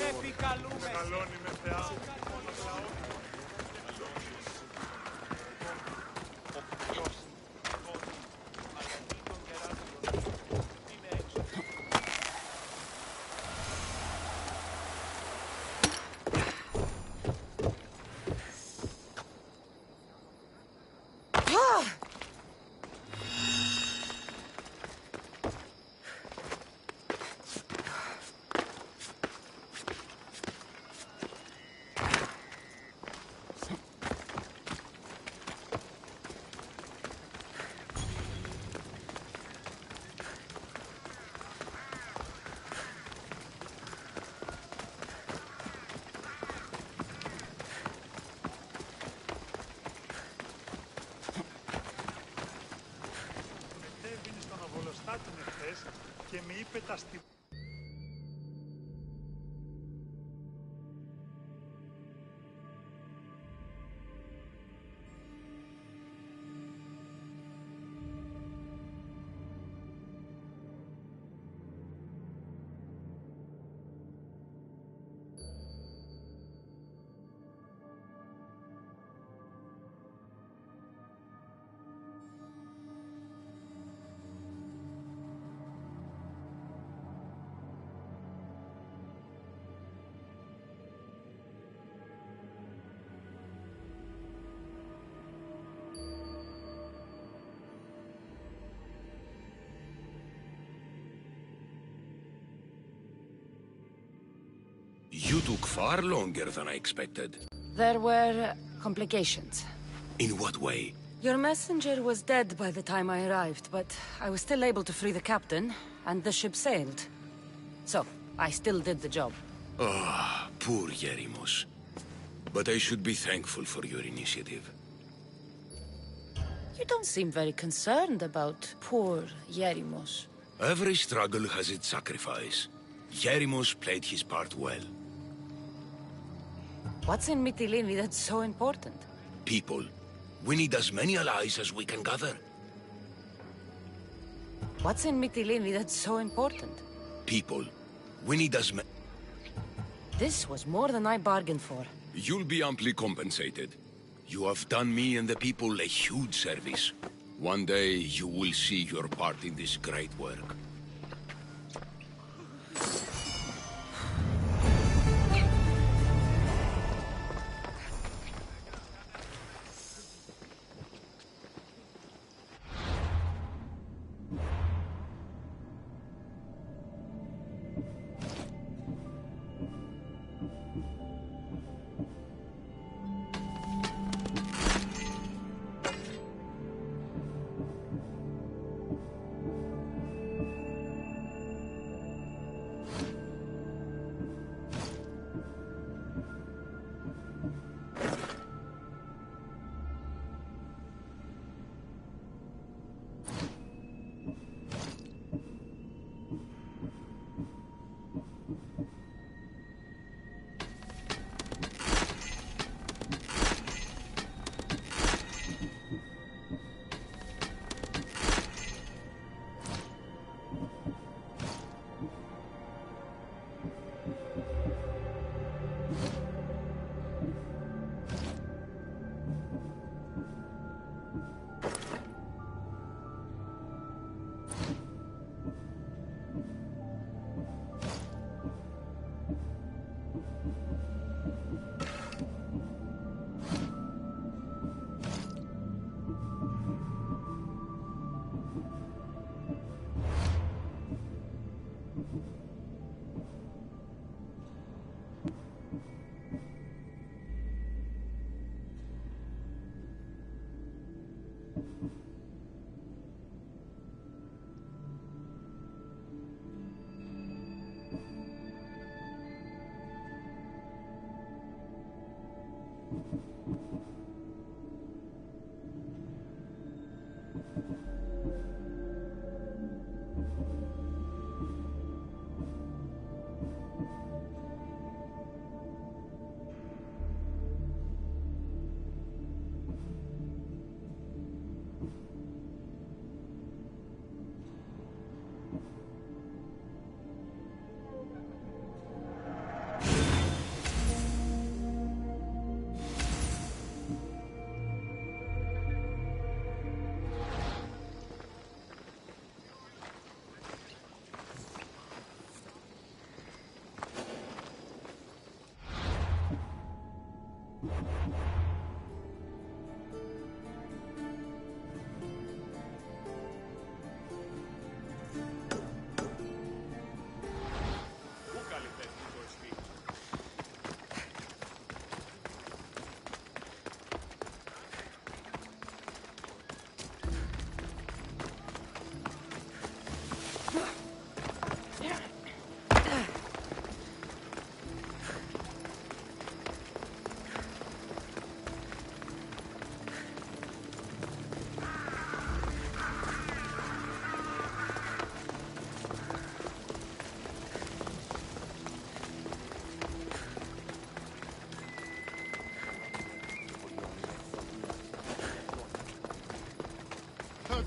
S15: Επικαλούμε. Καλώνει με θεά. Και με είπε τα στη...
S12: You took far longer than I expected.
S3: There were complications.
S12: In what way?
S3: Your messenger was dead by the time I arrived, but I was still able to free the captain, and the ship sailed. So, I still did the job.
S12: Ah, poor Yerimos. But I should be thankful for your initiative.
S3: You don't seem very concerned about poor Yerimos.
S12: Every struggle has its sacrifice. Yerimos played his part well.
S3: What's in Mytilene that's so important?
S12: People. We need as many allies as we can gather.
S3: What's in Mytilene that's so important?
S12: People. We need as many...
S3: This was more than I bargained for.
S12: You'll be amply compensated. You have done me and the people a huge service. One day you will see your part in this great work.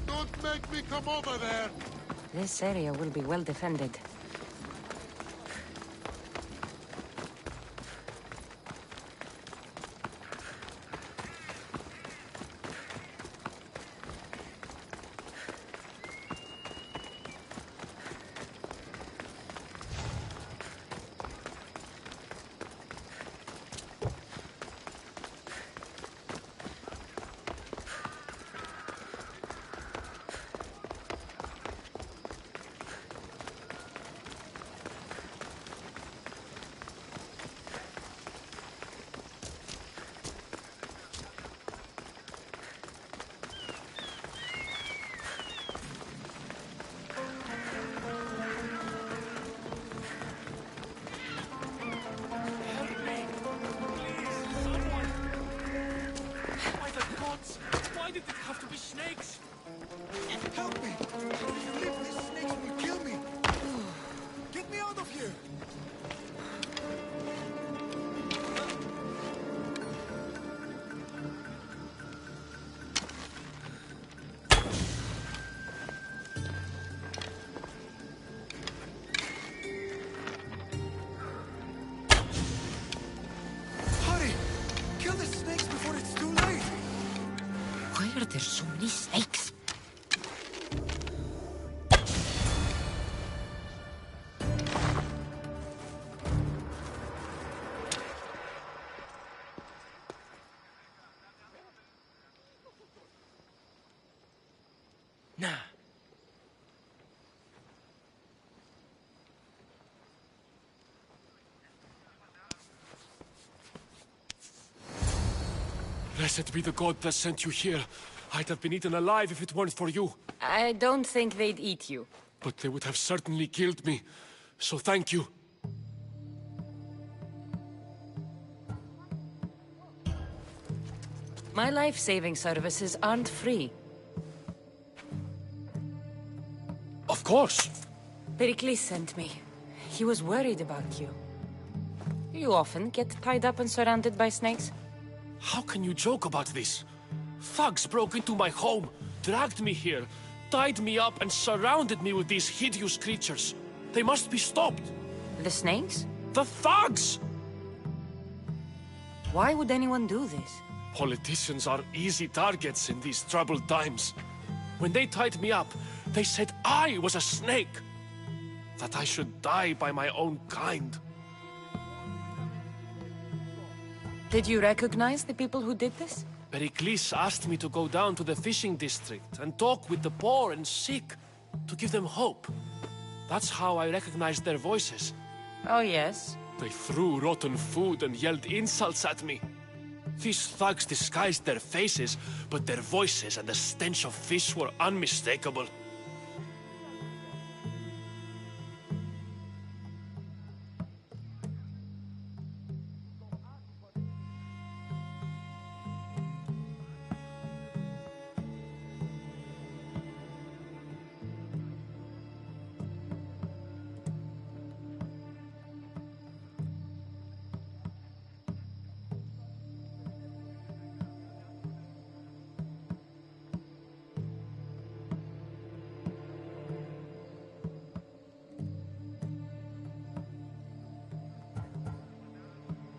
S13: Don't make me come over there!
S3: This area will be well defended.
S10: Why did it have to be snakes?
S14: Help me! If you leave, these snakes will kill me! Get me out of here! Hurry! Kill the snakes before it's too late!
S2: Why are there so many snakes?
S16: Blessed be the god that sent you here. I'd have been eaten alive if it weren't for you.
S3: I don't think they'd eat you.
S16: But they would have certainly killed me. So thank you.
S3: My life-saving services aren't free.
S16: Of course.
S3: Pericles sent me. He was worried about you. You often get tied up and surrounded by snakes?
S16: How can you joke about this? Thugs broke into my home, dragged me here, tied me up and surrounded me with these hideous creatures. They must be stopped.
S3: The snakes?
S16: The thugs!
S3: Why would anyone do this?
S16: Politicians are easy targets in these troubled times. When they tied me up, they said I was a snake. That I should die by my own kind.
S3: Did you recognize the people who did this?
S16: Pericles asked me to go down to the fishing district and talk with the poor and sick, to give them hope. That's how I recognized their voices.
S3: Oh, yes?
S16: They threw rotten food and yelled insults at me. These thugs disguised their faces, but their voices and the stench of fish were unmistakable.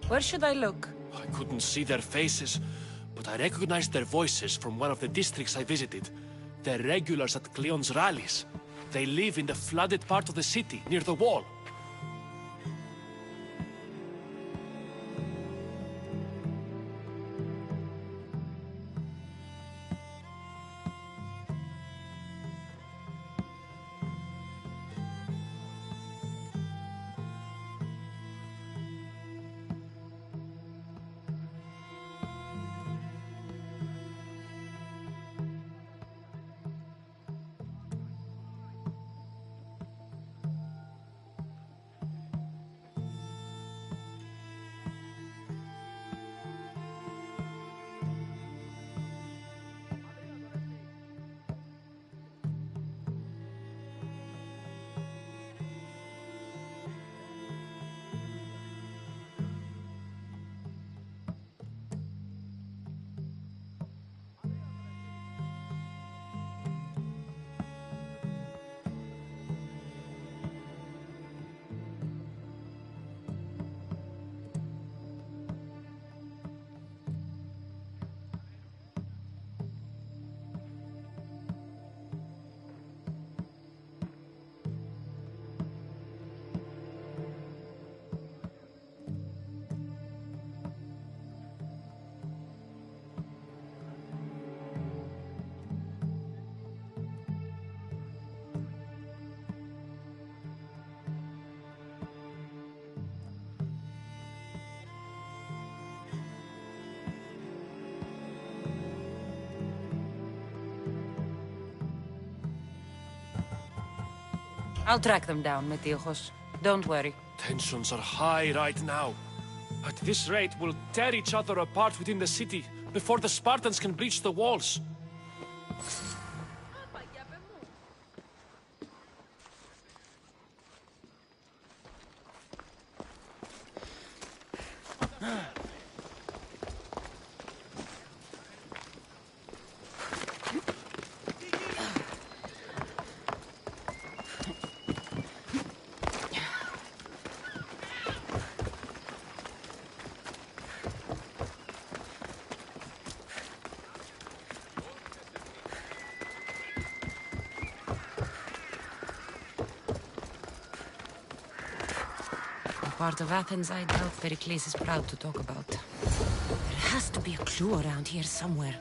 S3: Where should I look?
S16: I couldn't see their faces, but I recognized their voices from one of the districts I visited. They're regulars at Cleon's rallies. They live in the flooded part of the city, near the wall.
S3: I'll track them down, Metiochos. Don't worry.
S16: Tensions are high right now. At this rate, we'll tear each other apart within the city before the Spartans can breach the walls.
S2: Part of Athens I doubt Pericles is proud to talk about. There has to be a clue around here somewhere.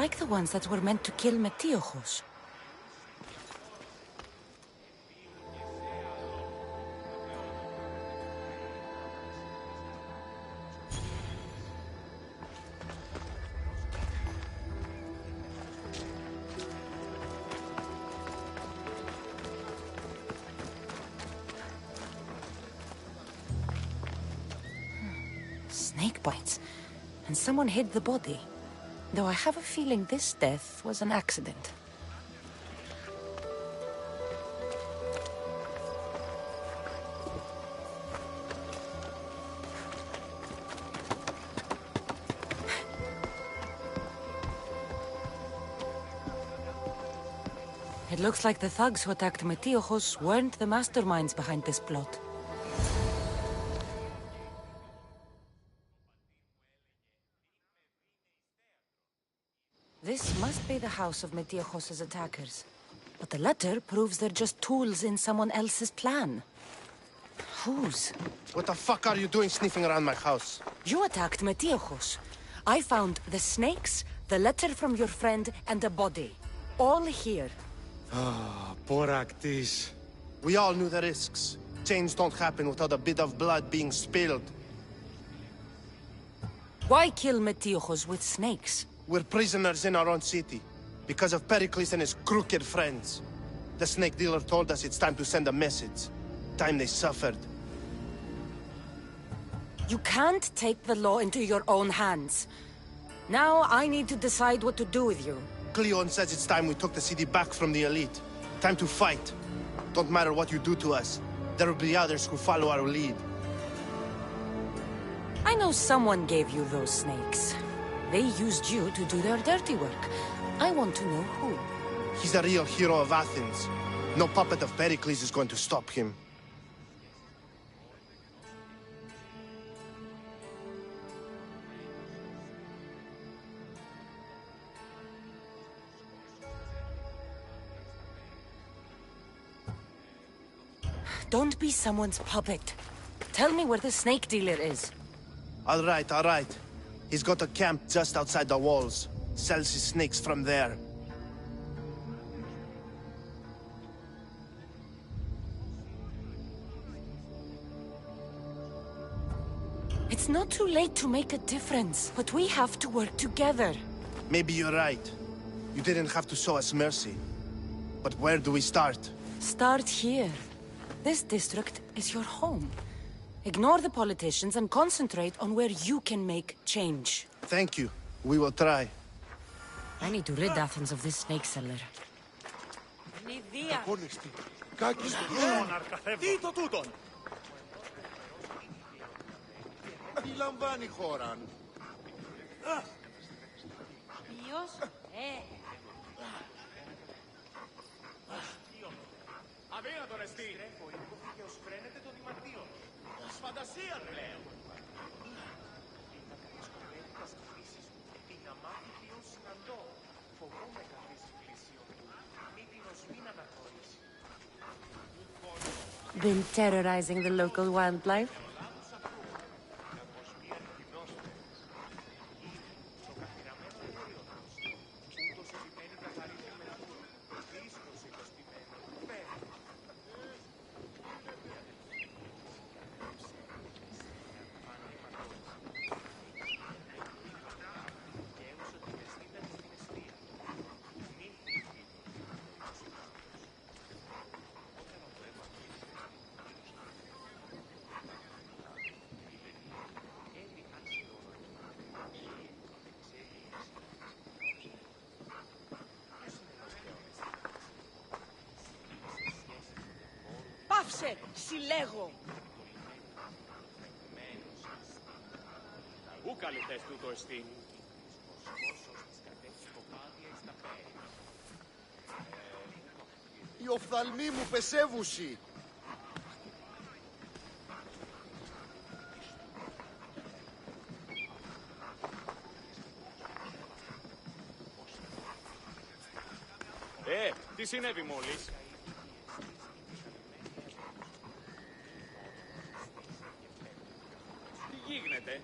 S3: like the ones that were meant to kill Metiochos. Snake bites. And someone hid the body. Though I have a feeling this death was an accident. It looks like the thugs who attacked Metiochos weren't the masterminds behind this plot. This must be the house of Metiochos' attackers. But the letter proves they're just tools in someone else's plan. Whose?
S17: What the fuck are you doing sniffing around my house?
S3: You attacked Metiochos. I found the snakes, the letter from your friend, and a body. All here.
S17: Ah, Boraktis. We all knew the risks. Change don't happen without a bit of blood being spilled.
S3: Why kill Metiochos with snakes?
S17: We're prisoners in our own city. Because of Pericles and his crooked friends. The snake dealer told us it's time to send a message. Time they suffered.
S3: You can't take the law into your own hands. Now I need to decide what to do with you.
S17: Cleon says it's time we took the city back from the elite. Time to fight. Don't matter what you do to us. There will be others who follow our lead.
S3: I know someone gave you those snakes. They used you to do their dirty work. I want to know who.
S17: He's the real hero of Athens. No puppet of Pericles is going to stop him.
S3: Don't be someone's puppet. Tell me where the snake dealer is.
S17: All right. He's got a camp just outside the walls. Sells his snakes from there.
S3: It's not too late to make a difference, but we have to work together.
S17: Maybe you're right. You didn't have to show us mercy. But where do we start?
S3: Start here. This district is your home. Ignore the politicians and concentrate on where you can make change.
S17: Thank you. We will try.
S2: I need to rid Athens of this snake seller.
S13: Τι το τούτον! Τι λαμβάνει η χώρα.
S5: Ποιος?
S10: Αδύνατο ρε στή! Και ως φρένεται το δημαρτίο. Της φαντασία πλέον. Την αμάχη ποιον συναντώ. Φοβούμαι καθής πλησίον του. Μήτινος μην αναχωρήσει.
S2: Been terrorizing the local wildlife?
S5: Πάυσε, συλλέγω!
S11: Ού καλυτές τούτο εστί.
S13: Οι οφθαλμοί μου πεσεύουσι.
S11: Τι συνέβη μόλις? Τι γίνεται?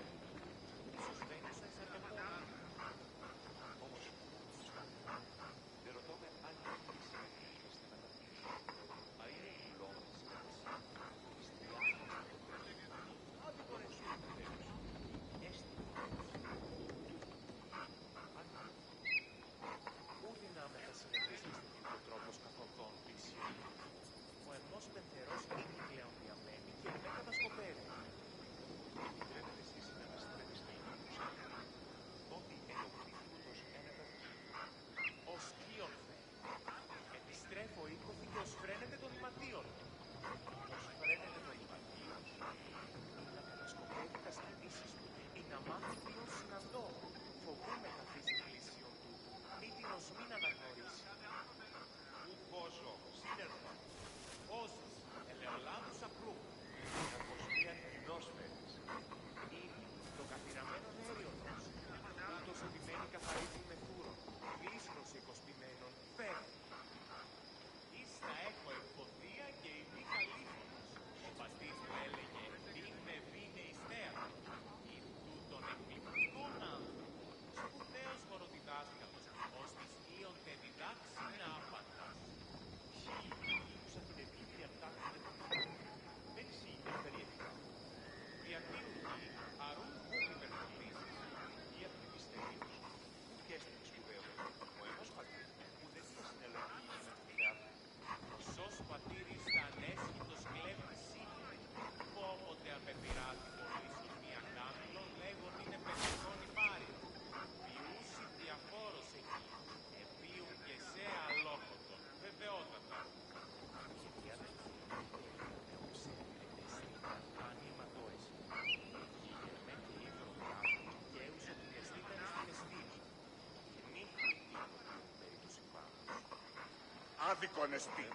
S6: άδικον εστί.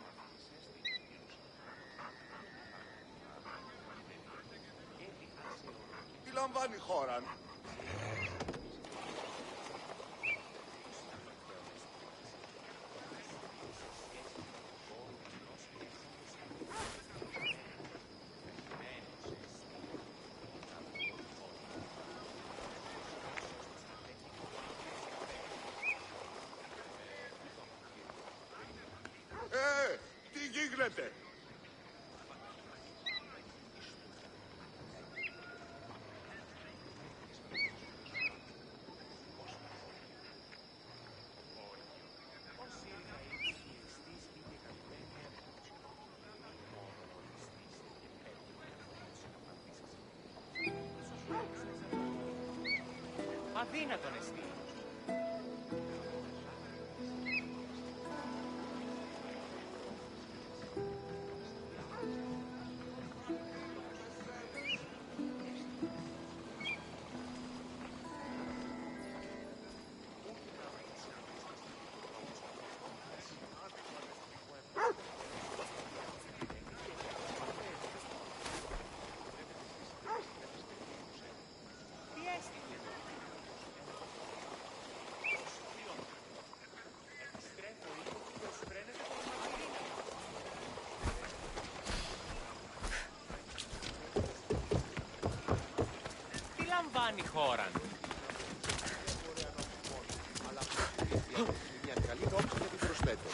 S6: Τι λαμβάνει η χώρα. Τι γίνεται.
S11: Αδύνατον εστί. Λαμβάνει χώρα.
S4: Αλλά μια καλή νόψη για την προσθέτω.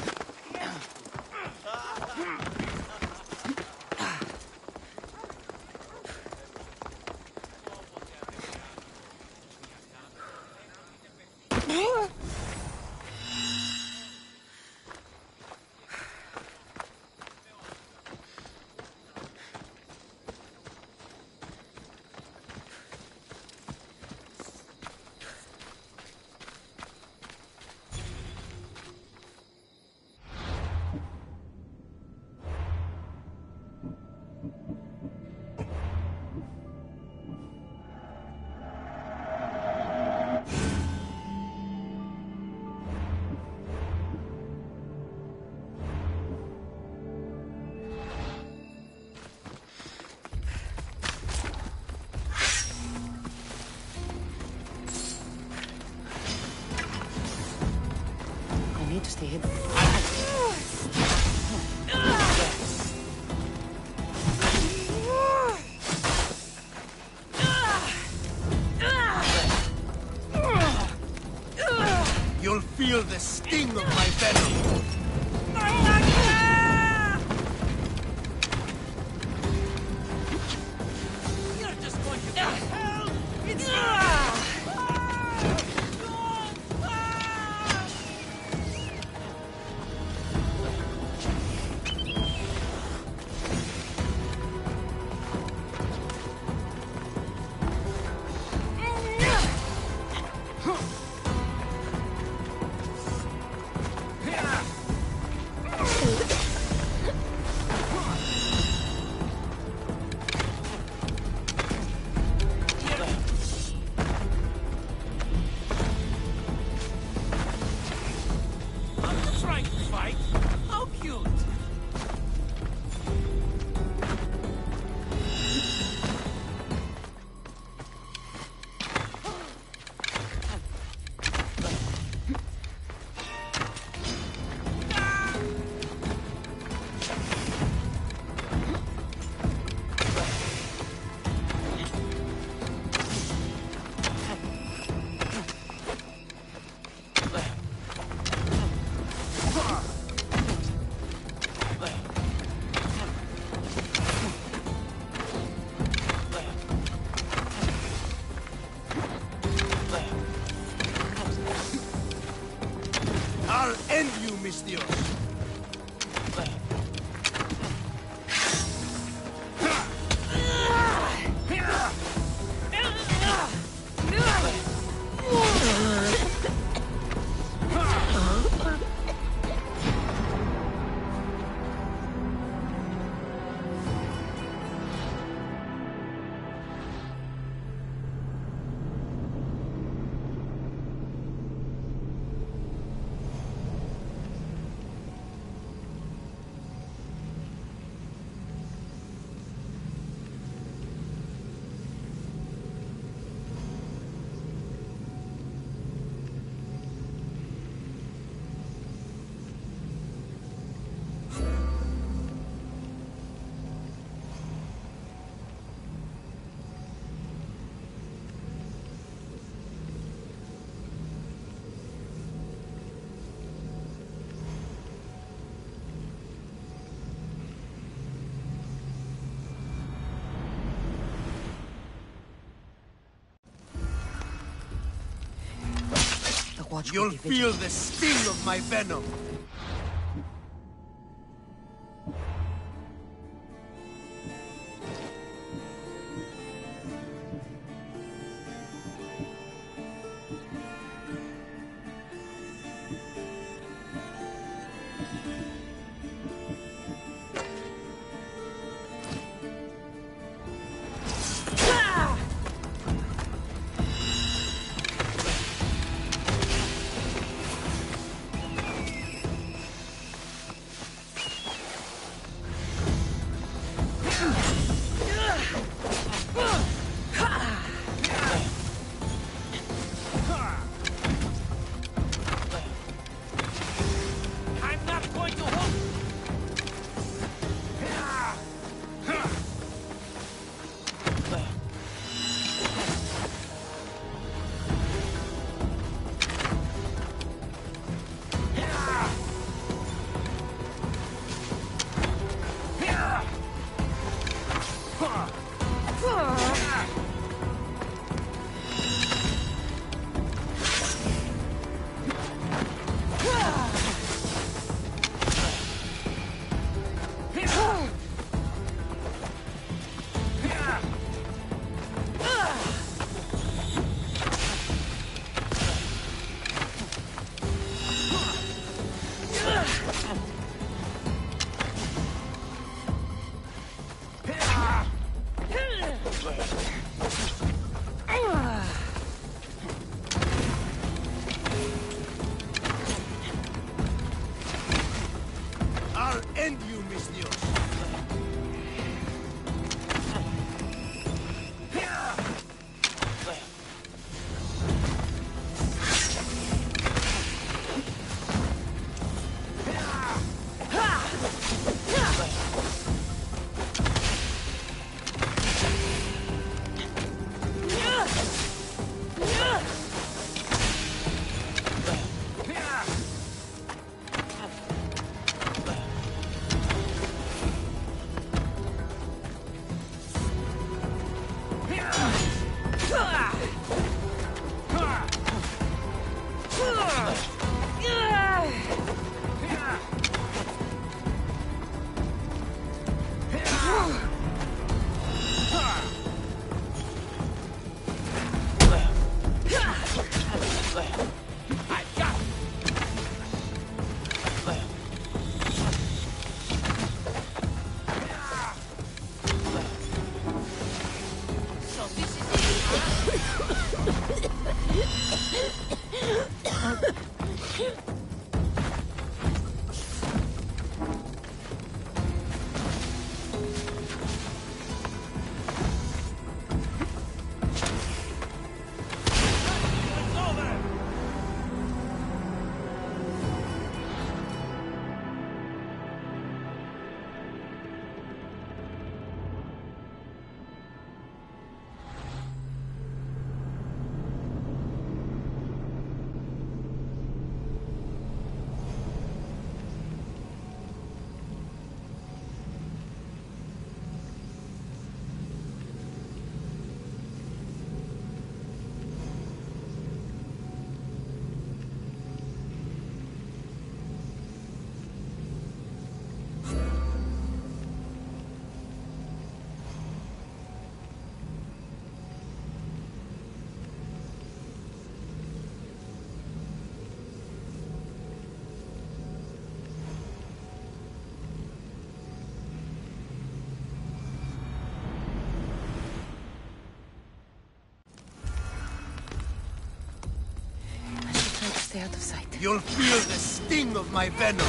S2: Need to stay hidden.
S17: You'll feel the sting of my venom.
S5: You're just going to hell! It's
S17: I'll end you, Mistios.
S2: Watch
S17: You'll feel the sting of my venom. I'll end you, mis Dios.
S3: Stay out of sight.
S17: You'll feel the sting of my venom.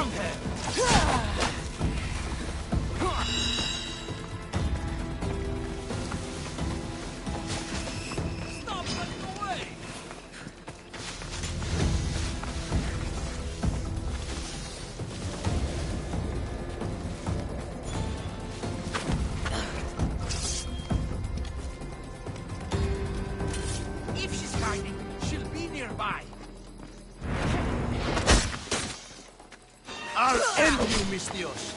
S10: Drown her! Stop running away! If she's hiding, she'll be nearby. I'll end you, mis Dios.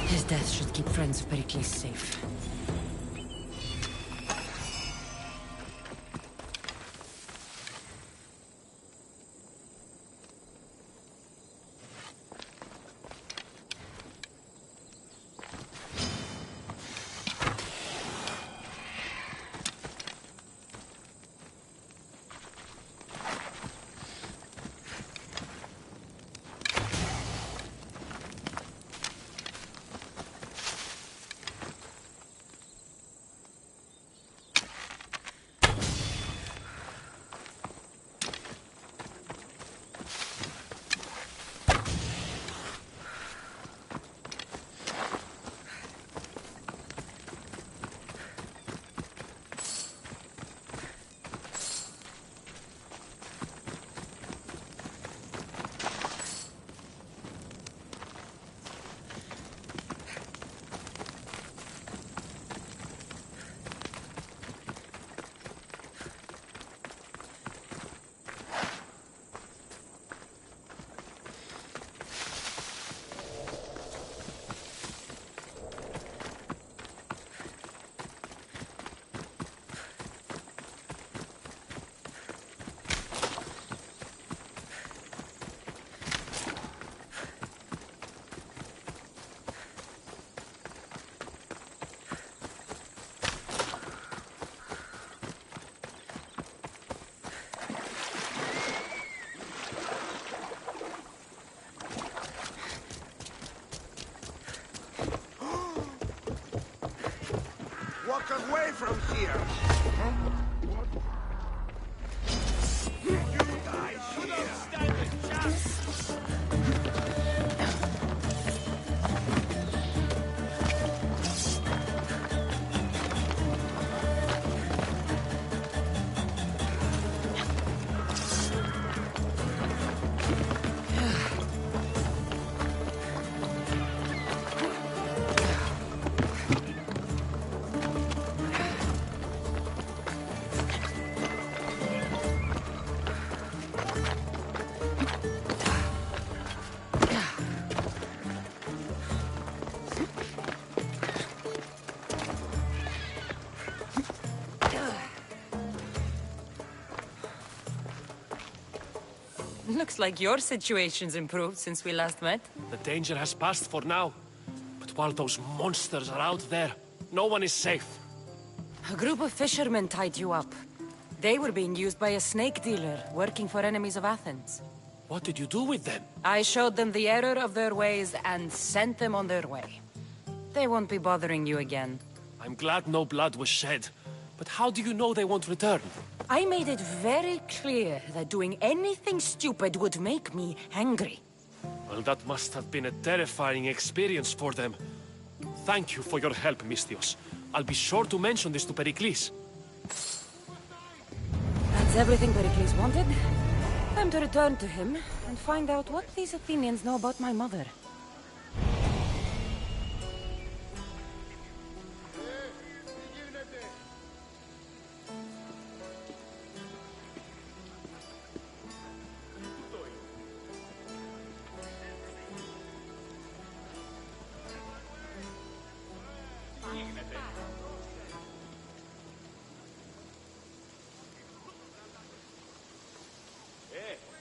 S2: His death should keep friends of Pericles safe.
S6: Walk away from here!
S2: Looks like your situation's improved since we last met.
S16: The danger has passed for now. But while those monsters are out there, no one is safe.
S3: A group of fishermen tied you up. They were being used by a snake dealer working for enemies of Athens.
S16: What did you do with them?
S3: I showed them the error of their ways and sent them on their way. They won't be bothering you again.
S16: I'm glad no blood was shed. But how do you know they won't return?
S3: I made it very clear that doing anything stupid would make me angry.
S16: Well, that must have been a terrifying experience for them. Thank you for your help, Misthios. I'll be sure to mention this to Pericles.
S3: That's everything Pericles wanted. Time to return to him and find out what these Athenians know about my mother.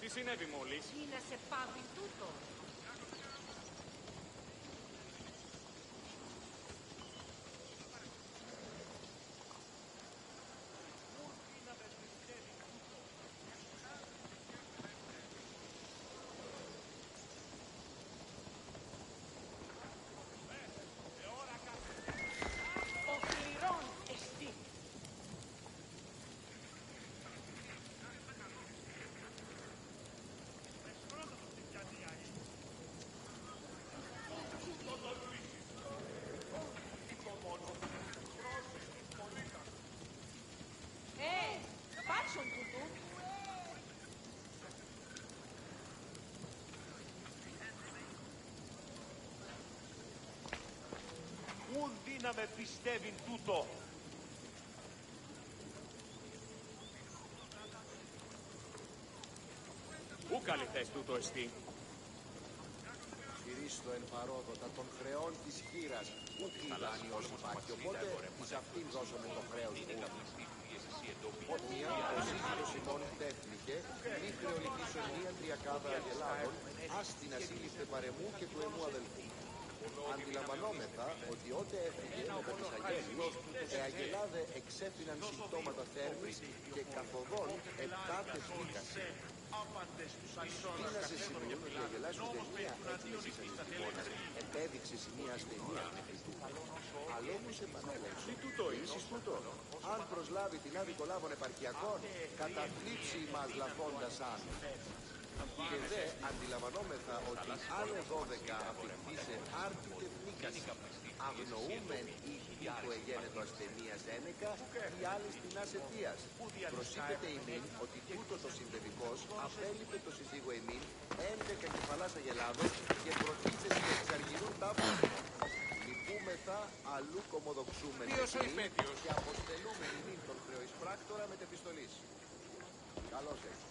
S11: Τι συνέβη μόλις?
S5: Είναι σε πάβει τούτο.
S10: Ούν δύναμε πιστεύειν τούτο.
S11: Πού καλυθές τούτο εστί?
S18: Κυρίστο εν παρόδοτα των χρεών της χείρας, ουκ λιδάνει ως υπάρχει, οπότε εις αυτήν δώσαμε το χρέος μου. Μία, ο σύγχρος ημών τέθνηκε, μη χρεολητήσω μία τριακάδα αγελάδων, άστινα σύλληφτε παρεμού και του εμού αδελφού. Αντιλαμβανόμεθα ότι ότε έφυγε μετά της αγέλης, αγελάδε εξέφυναν συμπτώματα θέρμης και καθοδόν επτάτες δίκασε. Δίνασε σημειούν ότι η αγελάς ουδενία έκκλησης αντιστοιχώνας, επέδειξε σημεία ασθενεία μέχρι τούτο. Αλόμους επανέλεξου, ίσως τούτο, αν προσλάβει την άδικο λάβων επαρχιακών, καταθλίψει μας λαφώντας αν. Και δε αντιλαμβανόμεθα ότι άλλο 12 απεικτήσε άρτητε πνίκαση, αγνοούμεν ήχη το εγένετο ασθενείας ένεκα ή άλλης τεινάς αιτίας. Προσείπεται ημίν ότι τούτο το συνδεδικός απέλειπε το συζύγο ημίν 11 κεφαλάς αγελάδων και προτίθεση εξαργυρούν τάφους. Λυπούμεθα αλλού κομοδοξούμεν ημίν και αποστελούμεν ημίν τον χρεοεισπράκτορα μετεπιστολής. Καλώς έτσι.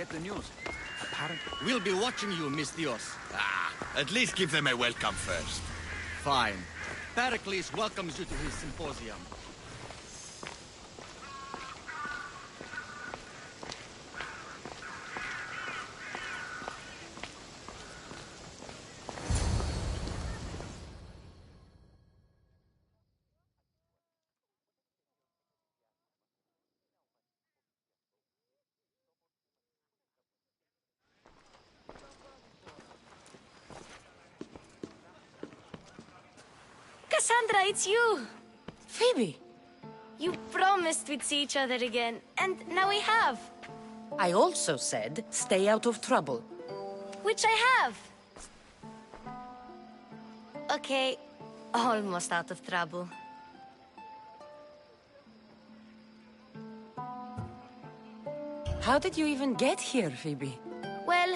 S9: Get the news. Apparently, we'll be watching you, Misthios.
S12: At least give them a welcome first.
S9: Fine. Pericles welcomes you to his symposium.
S19: Cassandra, it's you!
S3: Phoebe!
S19: You promised we'd see each other again, and now we have.
S3: I also said, stay out of trouble.
S19: Which I have. Okay, almost out of trouble.
S3: How did you even get here, Phoebe?
S19: Well,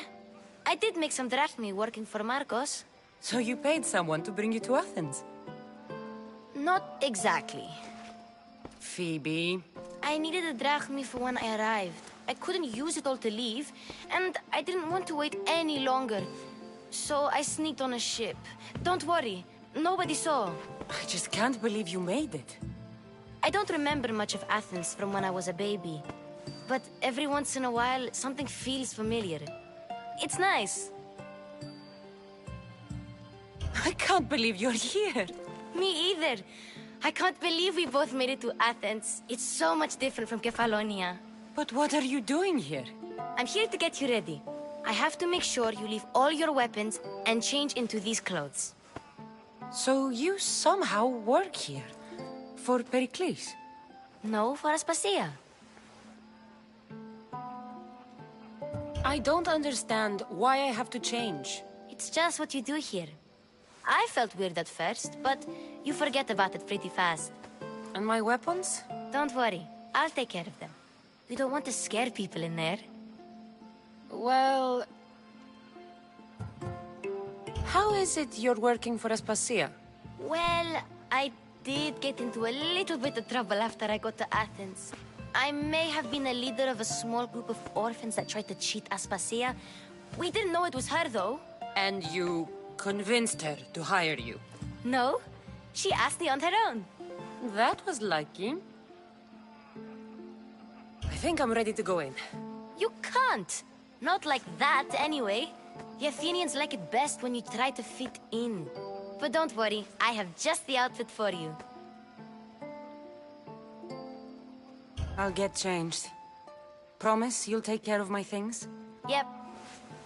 S19: I did make some drachmi working for Marcos.
S3: So you paid someone to bring you to Athens?
S19: Not exactly.
S3: Phoebe...
S19: I needed a drachmi for when I arrived. I couldn't use it all to leave, and I didn't want to wait any longer. So I sneaked on a ship. Don't worry, nobody saw.
S3: I just can't believe you made it.
S19: I don't remember much of Athens from when I was a baby. But every once in a while, something feels familiar. It's nice.
S3: I can't believe you're here.
S19: Me either. I can't believe we both made it to Athens. It's so much different from Kefalonia.
S3: But what are you doing here?
S19: I'm here to get you ready. I have to make sure you leave all your weapons and change into these clothes.
S3: So you somehow work here? For Pericles?
S19: No, for Aspasia.
S3: I don't understand why I have to change.
S19: It's just what you do here. I felt weird at first, but you forget about it pretty fast.
S3: And my weapons?
S19: Don't worry, I'll take care of them. We don't want to scare people in there.
S3: Well... How is it you're working for Aspasia?
S19: Well, I did get into a little bit of trouble after I got to Athens. I may have been a leader of a small group of orphans that tried to cheat Aspasia. We didn't know it was her, though.
S3: And you convinced her to hire you?
S19: No, she asked me on her own.
S3: That was lucky. I think I'm ready to go in.
S19: You can't. Not like that, anyway. The Athenians like it best when you try to fit in. But don't worry, I have just the outfit for you.
S3: I'll get changed. Promise you'll take care of my things?
S19: Yep.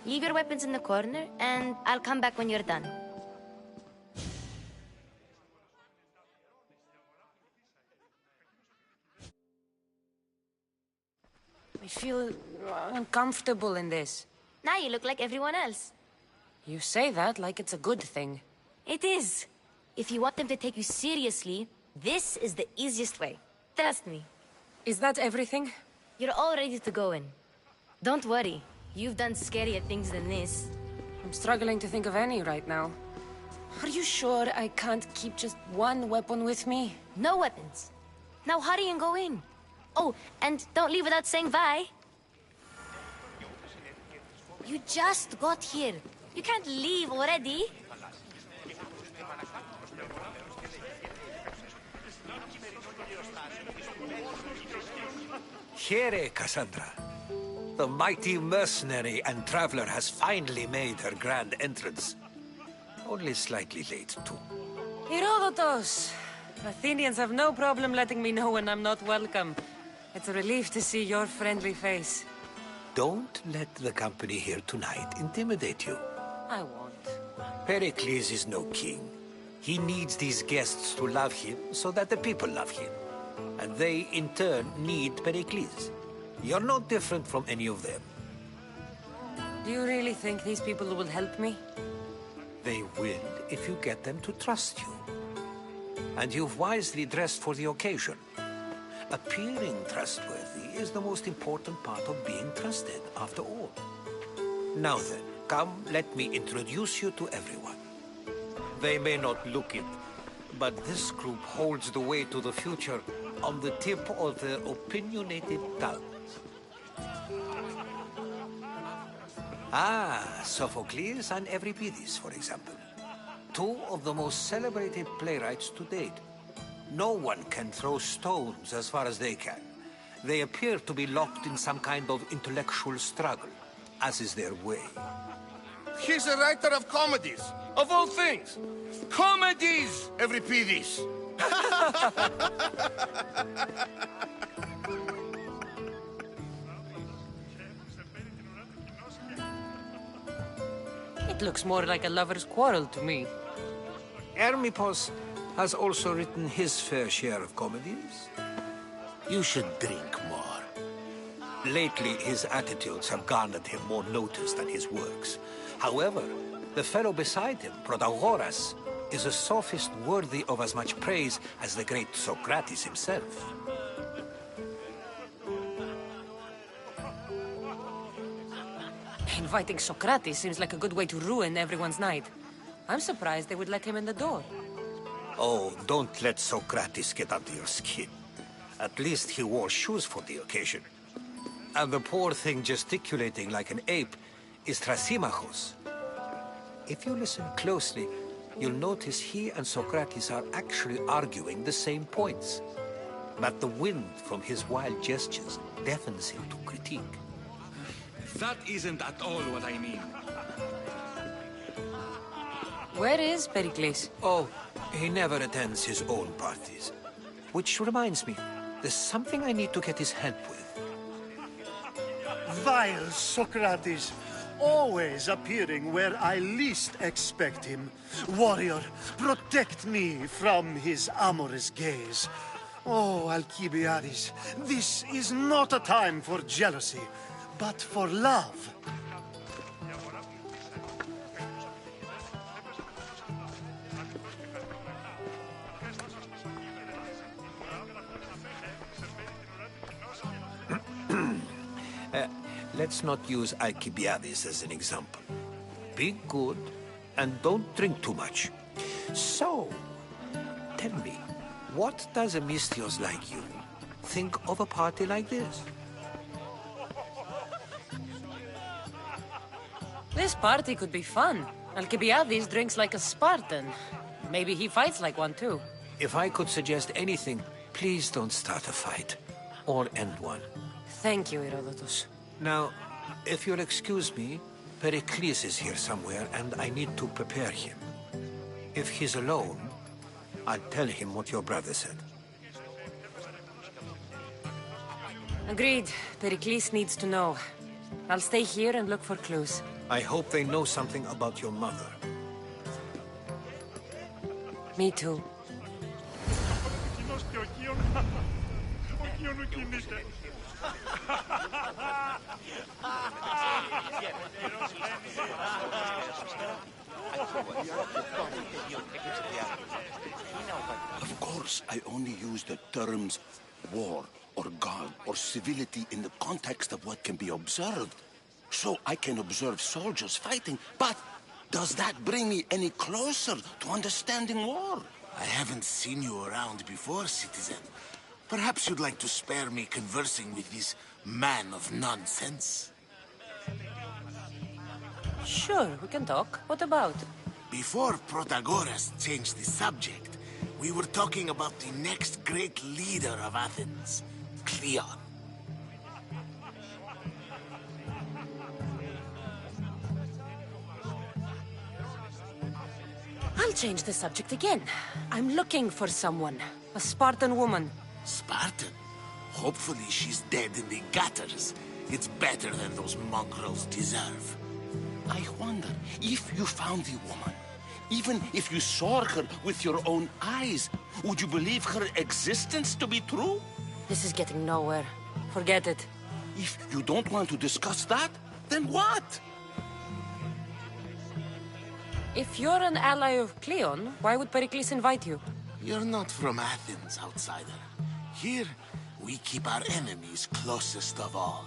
S19: Leave your weapons in the corner, and I'll come back when you're done.
S3: I feel uncomfortable in this.
S19: Now you look like everyone else.
S3: You say that like it's a good thing.
S19: It is. If you want them to take you seriously, this is the easiest way. Trust me.
S3: Is that everything?
S19: You're all ready to go in. Don't worry. You've done scarier things than this.
S3: I'm struggling to think of any right now. Are you sure I can't keep just one weapon with me?
S19: No weapons. Now hurry and go in. Oh, and don't leave without saying bye. You just got here. You can't leave already.
S20: Here, Cassandra. The mighty mercenary and traveler has finally made her grand entrance. Only slightly late, too.
S3: Herodotus! Athenians have no problem letting me know when I'm not welcome. It's a relief to see your friendly face.
S20: Don't let the company here tonight intimidate you.
S3: I won't.
S20: Pericles is no king. He needs these guests to love him so that the people love him. And they, in turn, need Pericles. You're no different from any of them.
S3: Do you really think these people will help me?
S20: They will if you get them to trust you. And you've wisely dressed for the occasion. Appearing trustworthy is the most important part of being trusted, after all. Now then, come, let me introduce you to everyone. They may not look it, but this group holds the way to the future on the tip of their opinionated tongues. Ah, Sophocles and Euripides, for example. Two of the most celebrated playwrights to date. No one can throw stones as far as they can. They appear to be locked in some kind of intellectual struggle, as is their way.
S6: He's a writer of comedies, of all things. Comedies, Euripides.
S3: It looks more like a lover's quarrel to me.
S20: Hermippos, has also written his fair share of comedies.
S21: You should drink more.
S20: Lately, his attitudes have garnered him more notice than his works. However, the fellow beside him, Protagoras, is a sophist worthy of as much praise as the great Socrates himself.
S2: Inviting Socrates seems like a good way to ruin everyone's night. I'm surprised they would let him in the door.
S20: Oh, don't let Socrates get under your skin. At least he wore shoes for the occasion. And the poor thing gesticulating like an ape is Thrasymachos. If you listen closely, you'll notice he and Socrates are actually arguing the same points. But the wind from his wild gestures deafens him to critique.
S14: That isn't at all what I mean.
S2: Where is Pericles?
S20: Oh, he never attends his own parties. Which reminds me, there's something I need to get his help with.
S15: Vile Socrates, always appearing where I least expect him. Warrior, protect me from his amorous gaze. Oh, Alcibiades, this is not a time for jealousy, but for love.
S20: Let's not use Alcibiades as an example. Be good, and don't drink too much. So, tell me, what does a Misthios like you think of a party like this?
S2: This party could be fun. Alcibiades drinks like a Spartan. Maybe he fights like one too.
S20: If I could suggest anything, please don't start a fight. Or end one.
S2: Thank you, Herodotus.
S20: Now, if you'll excuse me, Pericles is here somewhere, and I need to prepare him. If he's alone, I'll tell him what your brother said.
S2: Agreed. Pericles needs to know. I'll stay here and look for clues.
S20: I hope they know something about your mother.
S2: Me too.
S21: Of course, I only use the terms war or God or civility in the context of what can be observed. So I can observe soldiers fighting, but does that bring me any closer to understanding war?
S22: I haven't seen you around before, citizen. Perhaps you'd like to spare me conversing with this man of nonsense?
S2: Sure, we can talk. What about?
S22: Before Protagoras changed the subject, we were talking about the next great leader of Athens, Cleon.
S2: I'll change the subject again. I'm looking for someone. A Spartan woman.
S22: Spartan? Hopefully she's dead in the gutters. It's better than those mongrels deserve.
S21: I wonder if you found the woman, even if you saw her with your own eyes, would you believe her existence to be true?
S2: This is getting nowhere. Forget it.
S21: If you don't want to discuss that, then what?
S2: If you're an ally of Cleon, why would Pericles invite you?
S22: You're not from Athens, outsider. Here, we keep our enemies closest of all.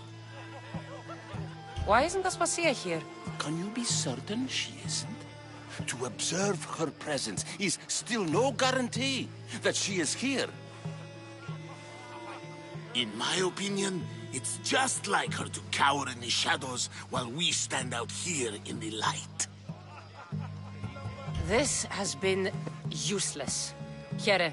S2: Why isn't Aspasia here?
S21: Can you be certain she isn't? To observe her presence is still no guarantee that she is here.
S22: In my opinion, it's just like her to cower in the shadows while we stand out here in the light.
S2: This has been useless. Here.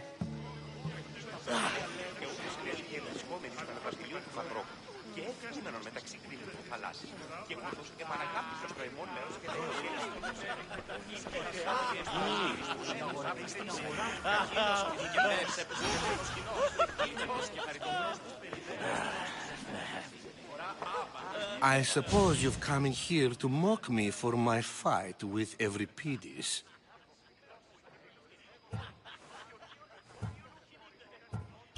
S21: I suppose you've come in here to mock me for my fight with Euripides.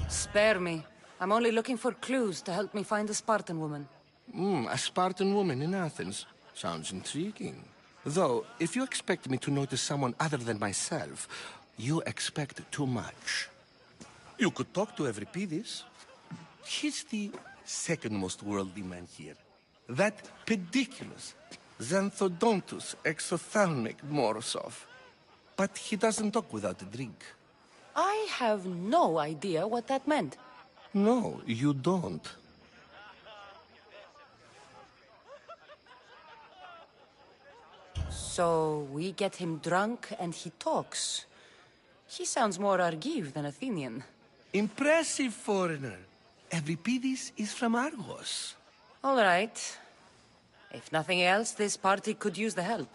S3: Spare me. I'm only looking for clues to help me find a Spartan woman.
S21: A Spartan woman in Athens. Sounds intriguing. Though, if you expect me to notice someone other than myself, you expect too much. You could talk to Euripides. He's the second most worldly man here. That pediculous, xanthodontus exophthalmic Morosov. But he doesn't talk without a drink.
S3: I have no idea what that meant.
S21: No, you don't.
S3: So we get him drunk and he talks. He sounds more Argive than Athenian.
S21: Impressive, foreigner. Euripides is from Argos.
S3: All right. If nothing else, this party could use the help.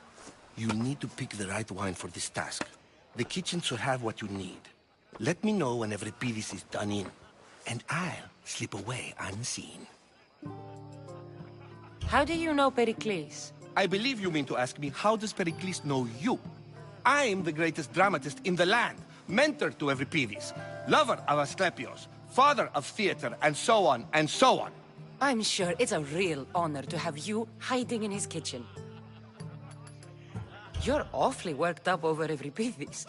S21: You'll need to pick the right wine for this task. The kitchen should have what you need. Let me know when Euripides is done in, and I'll slip away unseen.
S3: How do you know Pericles?
S21: I believe you mean to ask me, how does Pericles know you? I'm the greatest dramatist in the land, mentor to Euripides, lover of Asclepios, father of theater, and so on, and so on.
S3: I'm sure it's a real honor to have you hiding in his kitchen. You're awfully worked up over Euripides.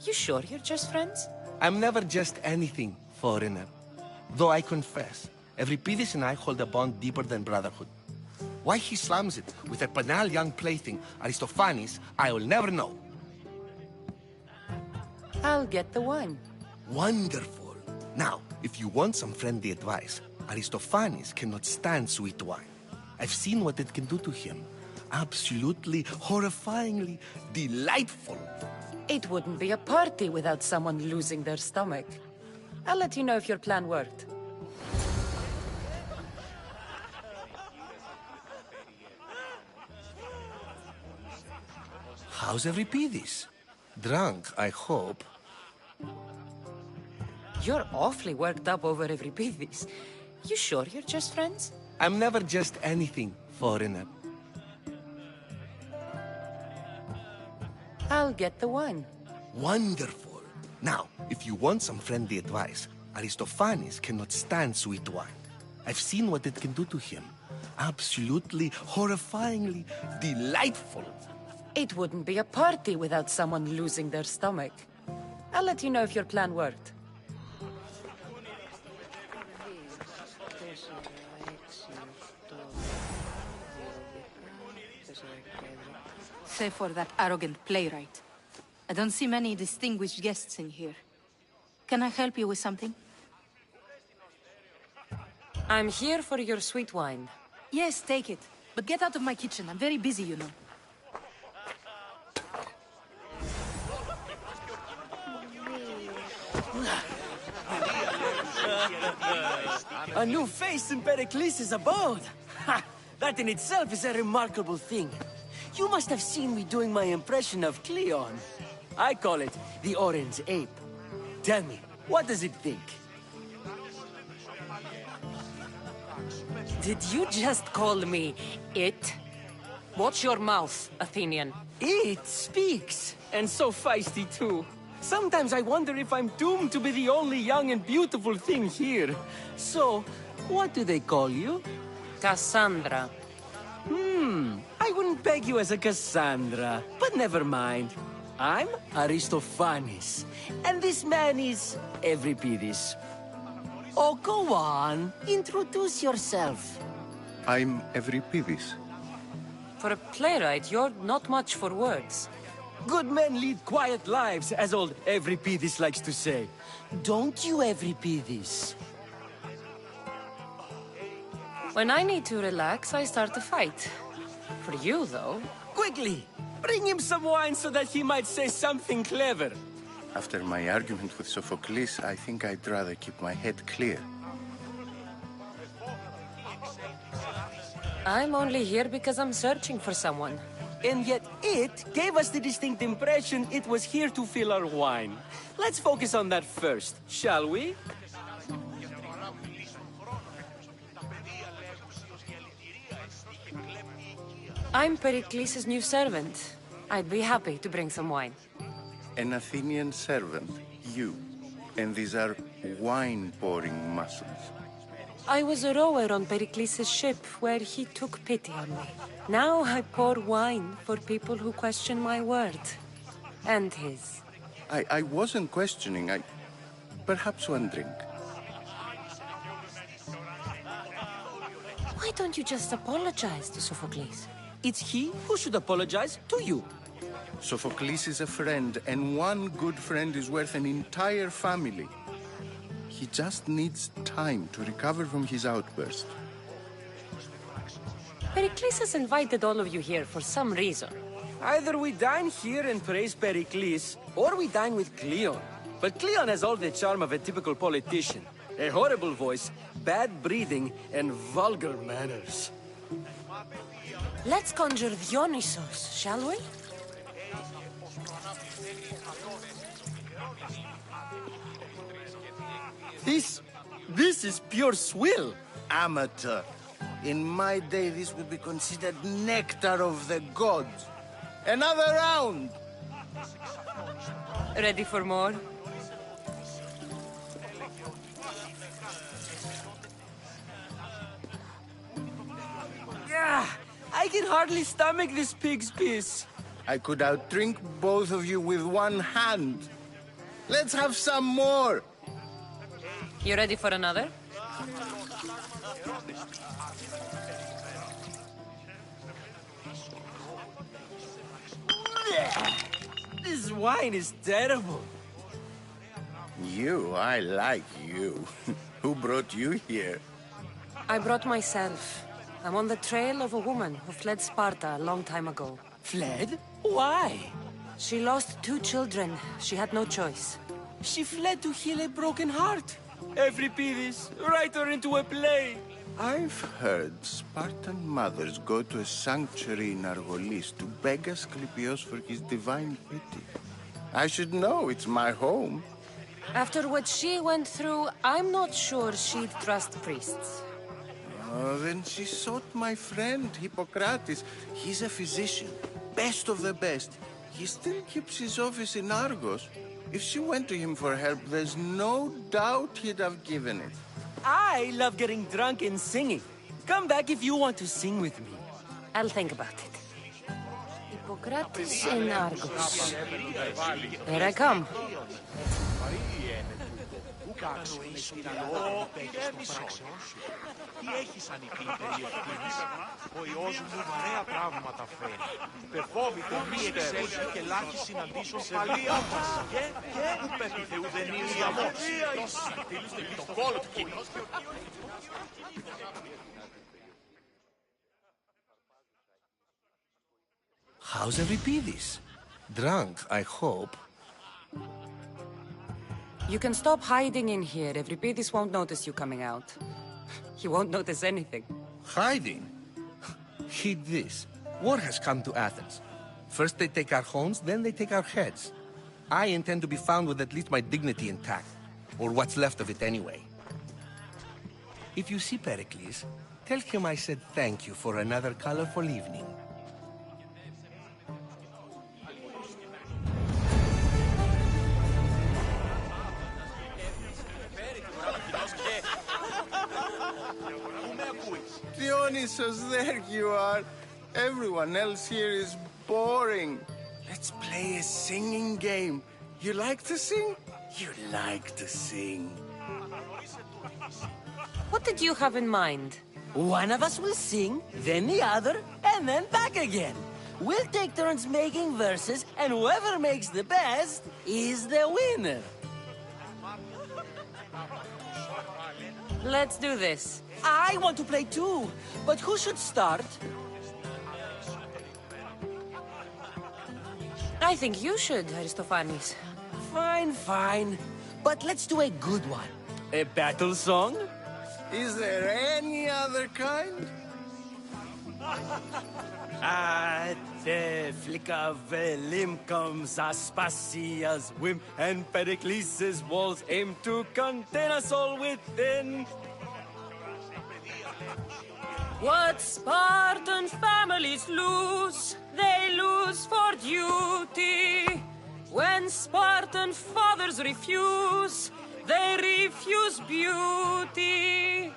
S3: You sure you're just friends?
S21: I'm never just anything, foreigner. Though I confess, Euripides and I hold a bond deeper than brotherhood. Why he slams it with a banal young plaything, Aristophanes, I will never know.
S3: I'll get the wine.
S21: Wonderful. Now, if you want some friendly advice, Aristophanes cannot stand sweet wine. I've seen what it can do to him. Absolutely, horrifyingly delightful.
S3: It wouldn't be a party without someone losing their stomach. I'll let you know if your plan worked.
S21: How's Euripides? Drunk, I hope.
S3: You're awfully worked up over Euripides. You sure you're just friends?
S21: I'm never just anything, foreigner.
S3: I'll get the wine.
S21: Wonderful. Now, if you want some friendly advice, Aristophanes cannot stand sweet wine. I've seen what it can do to him. Absolutely, horrifyingly delightful.
S3: It wouldn't be a party without someone losing their stomach. I'll let you know if your plan worked.
S7: Save for that arrogant playwright. I don't see many distinguished guests in here. Can I help you with something?
S3: I'm here for your sweet wine.
S7: Yes, take it. But get out of my kitchen. I'm very busy, you know.
S8: A new face in Pericles' abode! Ha! That in itself is a remarkable thing. You must have seen me doing my impression of Cleon. I call it the Orange Ape. Tell me, what does it think?
S3: Did you just call me it? Watch your mouth, Athenian.
S8: It speaks, and so feisty too. Sometimes I wonder if I'm doomed to be the only young and beautiful thing here. So, what do they call you?
S3: Cassandra.
S8: I wouldn't peg you as a Cassandra, but never mind. I'm Aristophanes, and this man is Euripides. Oh, go on. Introduce yourself.
S23: I'm Euripides.
S3: For a playwright, you're not much for words.
S8: Good men lead quiet lives, as old Euripides likes to say. Don't you, Euripides?
S3: When I need to relax, I start to fight. For you, though...
S8: Quickly! Bring him some wine so that he might say something clever.
S23: After my argument with Sophocles, I think I'd rather keep my head clear.
S3: I'm only here because I'm searching for someone.
S8: And yet it gave us the distinct impression it was here to fill our wine. Let's focus on that first, shall we?
S3: I'm Pericles' new servant. I'd be happy to bring some wine.
S23: An Athenian servant, you. And these are wine-pouring muscles.
S2: I was a rower on Pericles' ship where he took pity on me. Now I pour wine for people who question my word. And his.
S23: I wasn't questioning. Perhaps one drink.
S2: Why don't you just apologize to Sophocles?
S8: It's he who should apologize to you.
S23: Sophocles is a friend, and one good friend is worth an entire family. He just needs time to recover from his outburst.
S2: Pericles has invited all of you here for some reason.
S8: Either we dine here and praise Pericles, or we dine with Cleon. But Cleon has all the charm of a typical politician. A horrible voice, bad breeding, and vulgar manners.
S2: Let's conjure Dionysos, shall we?
S8: This is pure swill.
S23: Amateur. In my day, this would be considered nectar of the gods. Another round!
S2: Ready for more?
S8: Yeah, I can hardly stomach this pig's piss.
S23: I could outdrink both of you with one hand. Let's have some more!
S2: You ready for another?
S8: This wine is terrible.
S23: I like you. Who brought you here?
S2: I brought myself. I'm on the trail of a woman who fled Sparta a long time ago.
S8: Fled? Why?
S2: She lost 2 children. She had no choice.
S8: She fled to heal a broken heart. Euripides, write her into a play.
S23: I've heard Spartan mothers go to a sanctuary in Argolis to beg Asclepios for his divine pity. I should know, it's my home.
S2: After what she went through, I'm not sure she'd trust priests.
S23: Oh, then she sought my friend, Hippocrates. He's a physician, best of the best. He still keeps his office in Argos. If she went to him for help, there's no doubt he'd have given it.
S8: I love getting drunk and singing. Come back if you want to sing with me.
S2: I'll think about it. Hippocrates in Argos. Here I come.
S10: Τι έχει σαν υπήρχε ο ιός μου βαρέα τραύματα φέρει. Πεφόβητο μη εξέλθει και λάχι συναντήσω πάλι άφας. Και που πέφτει Θεού δεν είναι η αμόψη. Το κόλο του κοινός.
S20: How's Euripides? Drunk, I hope.
S2: You can stop hiding in here. Euripides won't notice you coming out. He won't notice anything.
S20: Hiding? Heed this. War has come to Athens. First they take our homes, then they take our heads. I intend to be found with at least my dignity intact. Or what's left of it anyway. If you see Pericles, tell him I said thank you for another colorful evening.
S23: Dionysos, there you are. Everyone else here is boring. Let's play a singing game. You like to sing? You like to sing.
S2: What did you have in mind?
S8: One of us will sing, then the other, and then back again. We'll take turns making verses, and whoever makes the best is the winner.
S2: Let's do this.
S8: I want to play too, but who should start?
S2: I think you should, Aristophanes.
S8: Fine, fine. But let's do a good one. A battle song?
S23: Is there any other kind?
S8: At the flick of a limb comes Aspasia's whim, and Pericles' walls aim to contain us all within.
S2: What Spartan families lose, they lose for duty. When Spartan fathers refuse,
S3: They refuse beauty.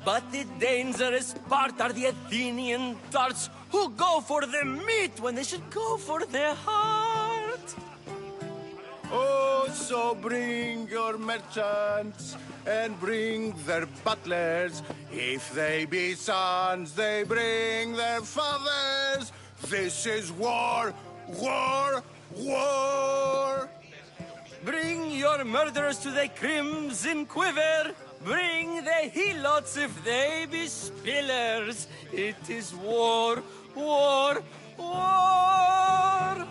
S8: But the dangerous part are the Athenian tarts who go for the meat when they should go for their heart.
S23: Oh, so bring your merchants and bring their butlers. If they be sons, they bring their fathers. This is war, war, war.
S8: Bring your murderers to the crimson quiver. Bring the helots if they be spillers. It is war, war, war.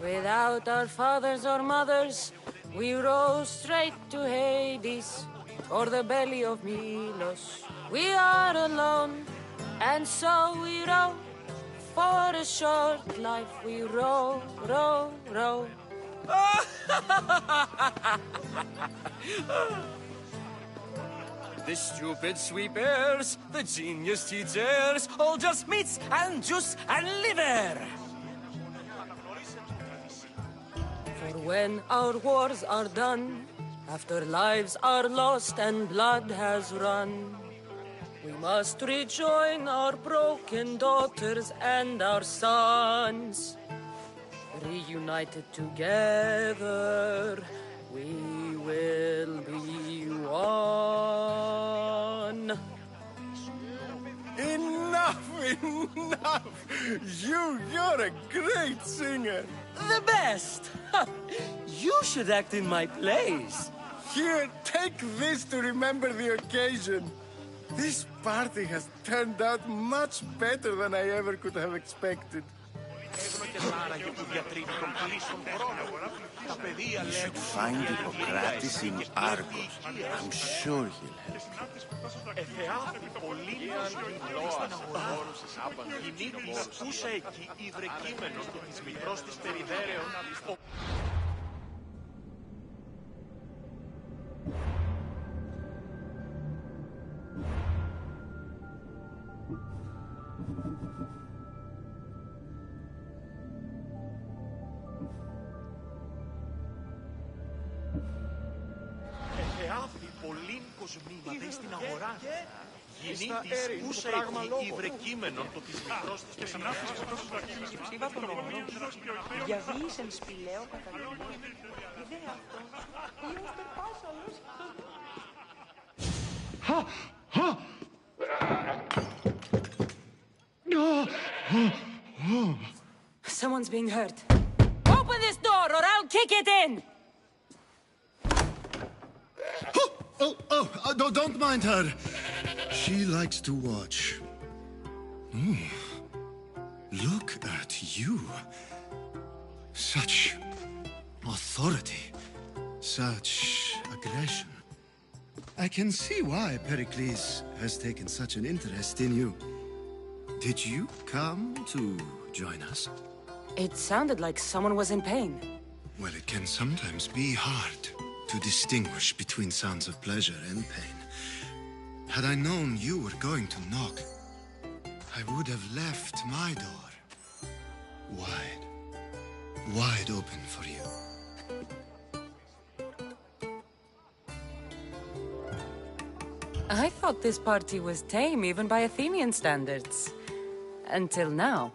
S2: Without our fathers or mothers, we row straight to Hades, or the belly of Milos. We are alone, and so we row. For a short life we row, row, row.
S8: The stupid sweepers, the genius teachers, all just meats and juice and liver.
S2: For when our wars are done, after lives are lost and blood has run, we must rejoin our broken daughters and our sons. Reunited together, we will be one.
S23: Enough, enough! You're a great singer.
S8: The best! You should act in my plays.
S23: Here, take this to remember the occasion. This party has turned out much better than I ever could have expected.
S10: You
S23: should find Hippocrates in Argos. I'm sure he'll help you.
S10: κοσμήματα στην αγορά. Γεννήτης ούσα εκεί υβρεκείμενον το της μικρός της περιγράφης.
S5: Ψήβα τον αιώνο, διαβίησεν σπηλαίο καταγγελίο. Ιδέ αυτός, Υιός τερπάσαλος.
S2: Someone's being hurt. Open this door or I'll kick it in!
S15: Don't mind her. She likes to watch. Look at you. Such authority. Such aggression. I can see why Pericles has taken such an interest in you. Did you come to join us?
S2: It sounded like someone was in pain.
S15: Well, it can sometimes be hard to distinguish between sounds of pleasure and pain. Had I known you were going to knock, I would have left my door wide open for you.
S2: I thought this party was tame even by Athenian standards. Until now.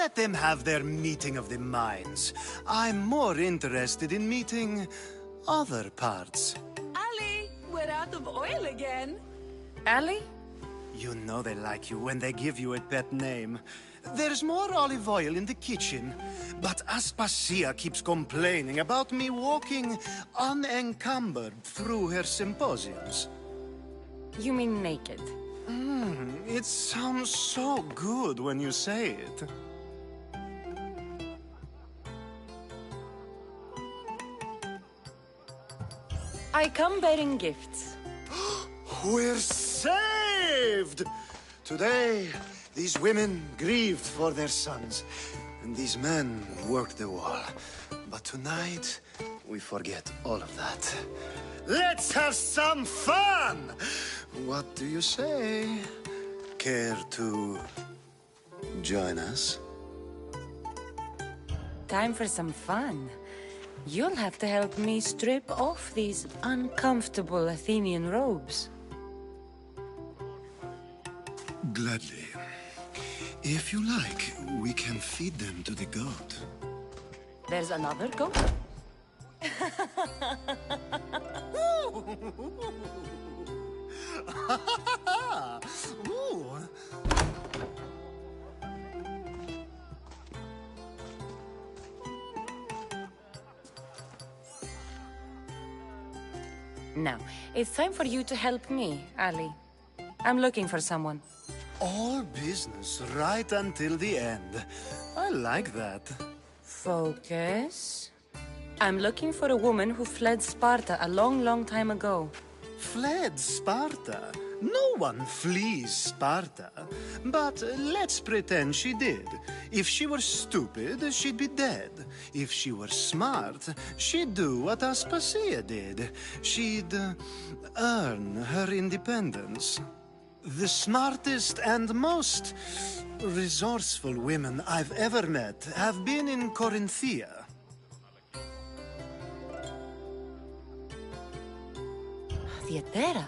S15: Let them have their meeting of the minds. I'm more interested in meeting other parts.
S5: Ali, we're out of oil again.
S2: Ali?
S15: You know they like you when they give you a pet name. There's more olive oil in the kitchen, but Aspasia keeps complaining about me walking unencumbered through her symposiums.
S2: You mean naked?
S15: It sounds so good when you say it.
S2: I come bearing gifts.
S15: We're saved! Today, these women grieved for their sons, and these men worked the wall. But tonight, we forget all of that. Let's have some fun! What do you say? Care to join us?
S2: Time for some fun.
S3: You'll have to help me strip off these uncomfortable Athenian robes.
S1: Gladly. If you like, we can feed them to the goat.
S3: There's another goat?
S15: Ooh.
S3: Now, it's time for you to help me, Ali. I'm looking for someone.
S15: All business right until the end. I like that.
S3: Focus. I'm looking for a woman who fled Sparta a long, long time ago.
S15: Fled Sparta? No one flees Sparta. But let's pretend she did. If she were stupid, she'd be dead. If she were smart, she'd do what Aspasia did. She'd earn her independence. The smartest and most resourceful women I've ever met have been in Corinthia.
S3: Theatera?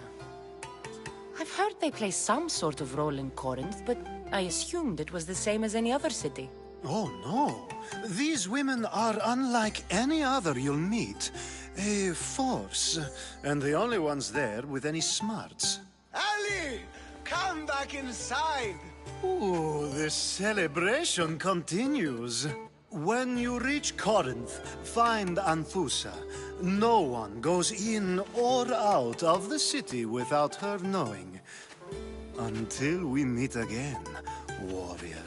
S3: I've heard they play some sort of role in Corinth, but I assumed it was the same as any other city.
S15: Oh, no. These women are unlike any other you'll meet. A force, and the only ones there with any smarts.
S17: Ali! Come back inside!
S15: Ooh, the celebration continues. When you reach Corinth, find Anthusa. No one goes in or out of the city without her knowing. Until we meet again, warrior.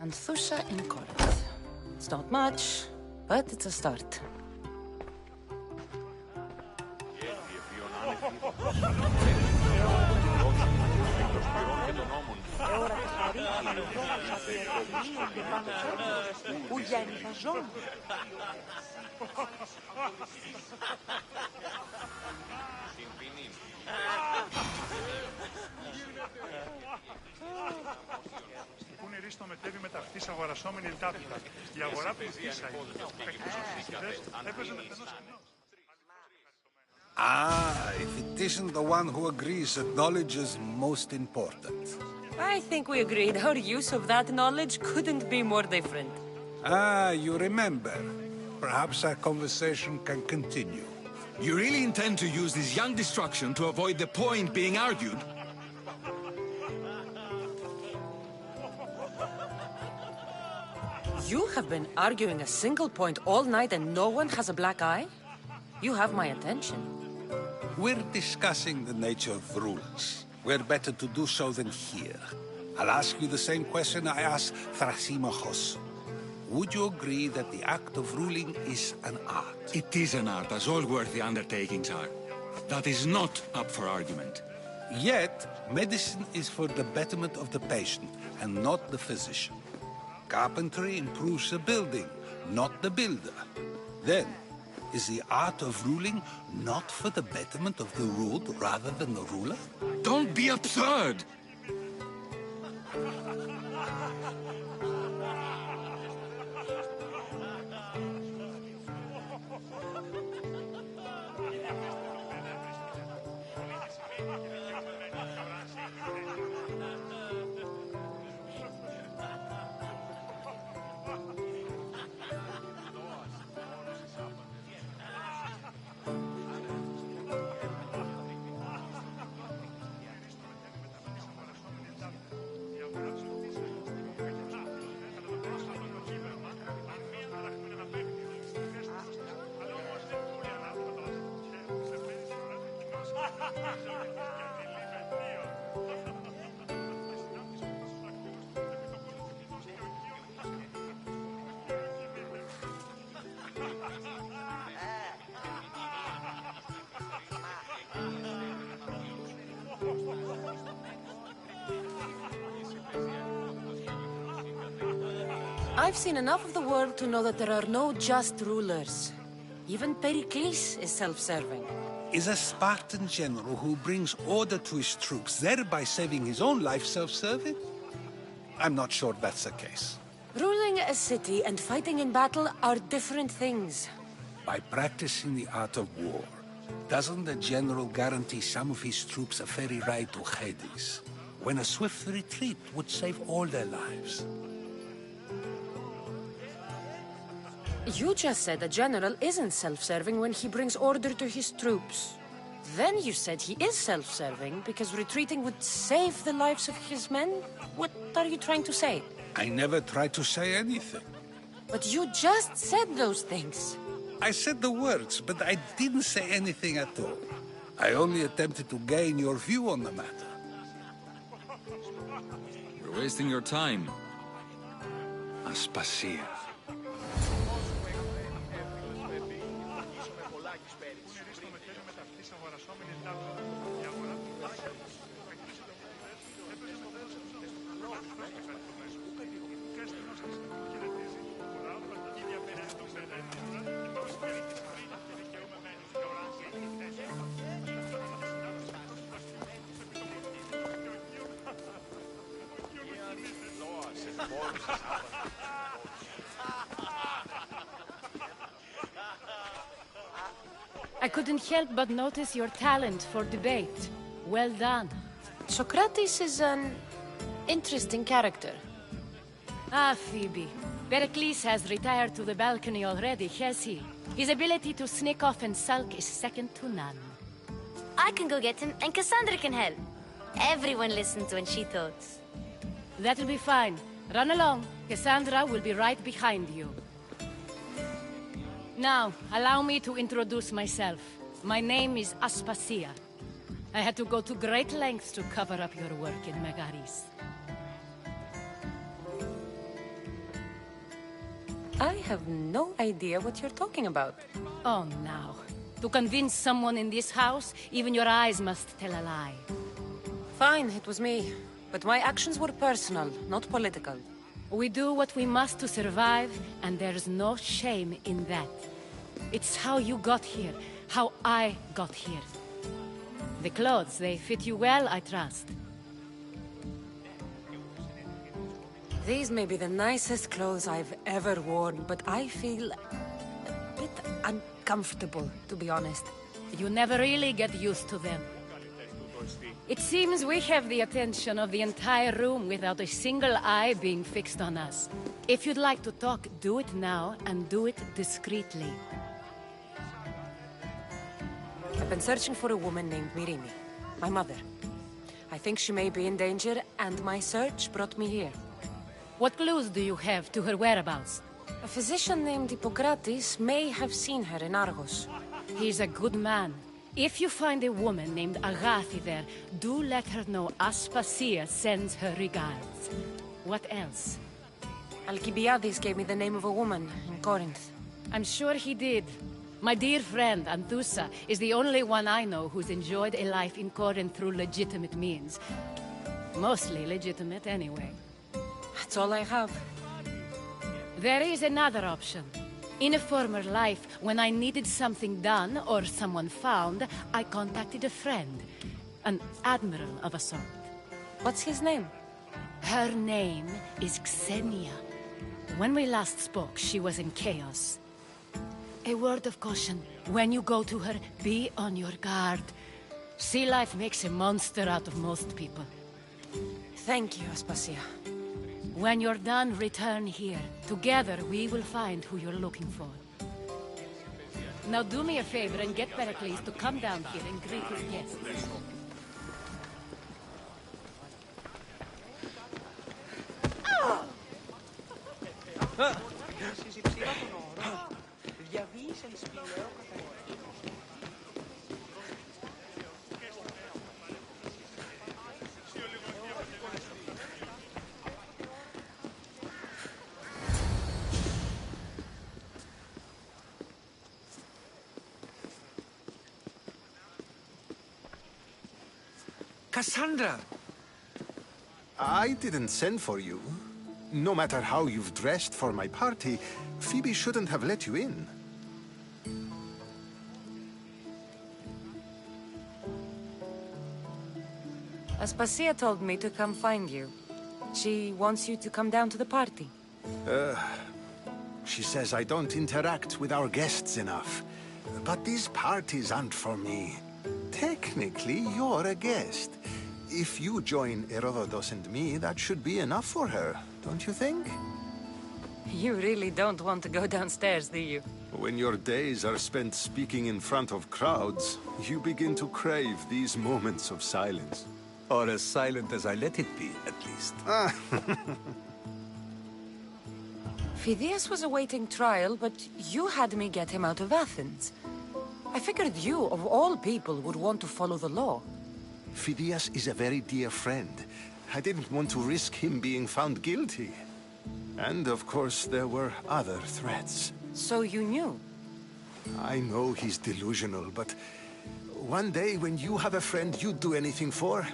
S3: Anthusa in Corinth. It's not much, but it's a start.
S4: Πού νερίστο μετέβη μεταυτής αγορασόμενη εντάτικα. Η αγορά που χτίσαει. Έπαιζε με φαινός κοινός.
S20: Ah, if it isn't the one who agrees that knowledge is most important.
S3: I think we agreed our use of that knowledge couldn't be more different.
S20: Ah, you remember. Perhaps our conversation can continue.
S12: You really intend to use this young destruction to avoid the point being argued?
S3: You have been arguing a single point all night and no one has a black eye? You have my attention.
S20: We're discussing the nature of rules. We're better to do so than here. I'll ask you the same question I asked Thrasymachos. Would you agree that the act of ruling is an art?
S12: It is an art, as all worthy undertakings are. That is not up for argument.
S20: Yet, medicine is for the betterment of the patient and not the physician. Carpentry improves the building, not the builder. Then, is the art of ruling not for the betterment of the ruled rather than the ruler?
S12: Don't be absurd!
S3: I've seen enough of the world to know that there are no just rulers. Even Pericles is self-serving.
S20: Is a Spartan general who brings order to his troops, thereby saving his own life, self-serving? I'm not sure that's the case.
S3: Ruling a city and fighting in battle are different things.
S20: By practicing the art of war, doesn't the general guarantee some of his troops a ferry ride to Hades, when a swift retreat would save all their lives?
S3: You just said a general isn't self-serving when he brings order to his troops. Then you said he is self-serving because retreating would save the lives of his men? What are you trying to say?
S20: I never tried to say anything.
S3: But you just said those things.
S20: I said the words, but I didn't say anything at all. I only attempted to gain your view on the matter.
S11: You're wasting your time.
S20: Aspasia.
S2: I couldn't help but notice your talent for debate. Well done.
S3: Socrates is an interesting character.
S2: Ah, Phoebe. Pericles has retired to the balcony already, has he? His ability to sneak off and sulk is second to none.
S19: I can go get him, and Cassandra can help. Everyone listens when she talks.
S2: That'll be fine. Run along. Cassandra will be right behind you. Now, allow me to introduce myself. My name is Aspasia. I had to go to great lengths to cover up your work in Megaris.
S3: I have no idea what you're talking about.
S2: Oh, now. To convince someone in this house, even your eyes must tell a lie.
S3: Fine, it was me. But my actions were personal, not political.
S2: We do what we must to survive, and there's no shame in that. It's how you got here, how I got here. The clothes, they fit you well, I trust.
S3: These may be the nicest clothes I've ever worn, but I feel a bit uncomfortable, to be honest.
S2: You never really get used to them. It seems we have the attention of the entire room without a single eye being fixed on us. If you'd like to talk, do it now, and do it discreetly.
S3: I've been searching for a woman named Mirimi, my mother. I think she may be in danger, and my search brought me here.
S2: What clues do you have to her whereabouts?
S3: A physician named Hippocrates may have seen her in Argos.
S2: He's a good man. If you find a woman named Agathi there, do let her know Aspasia sends her regards. What else?
S3: Alcibiades gave me the name of a woman in Corinth.
S2: I'm sure he did. My dear friend, Anthusa, is the only one I know who's enjoyed a life in Corinth through legitimate means. Mostly legitimate, anyway.
S3: That's all I have.
S2: There is another option. In a former life, when I needed something done or someone found, I contacted a friend. An admiral of a sort.
S3: What's his name?
S2: Her name is Xenia. When we last spoke, she was in chaos. A word of caution. When you go to her, be on your guard. Sea life makes a monster out of most people.
S3: Thank you, Aspasia.
S2: When you're done, return here. Together, we will find who you're looking for. Now do me a favor and get Pericles to come down here and greet his guests.
S14: Cassandra!
S1: I didn't send for you. No matter how you've dressed for my party, Phoebe shouldn't have let you in.
S3: Aspasia told me to come find you. She wants you to come down to the party.
S1: She says I don't interact with our guests enough. But these parties aren't for me. Technically, you're a guest. If you join Herodotus and me, that should be enough for her, don't you think?
S3: You really don't want to go downstairs, do you?
S1: When your days are spent speaking in front of crowds, you begin to crave these moments of silence.
S20: Or as silent as I let it be, at least.
S3: Phidias was awaiting trial, but you had me get him out of Athens. I figured you, of all people, would want to follow the law.
S1: Phidias is a very dear friend. I didn't want to risk him being found guilty. And of course, there were other threats.
S3: So you knew?
S1: I know he's delusional, but one day when you have a friend you'd do anything for,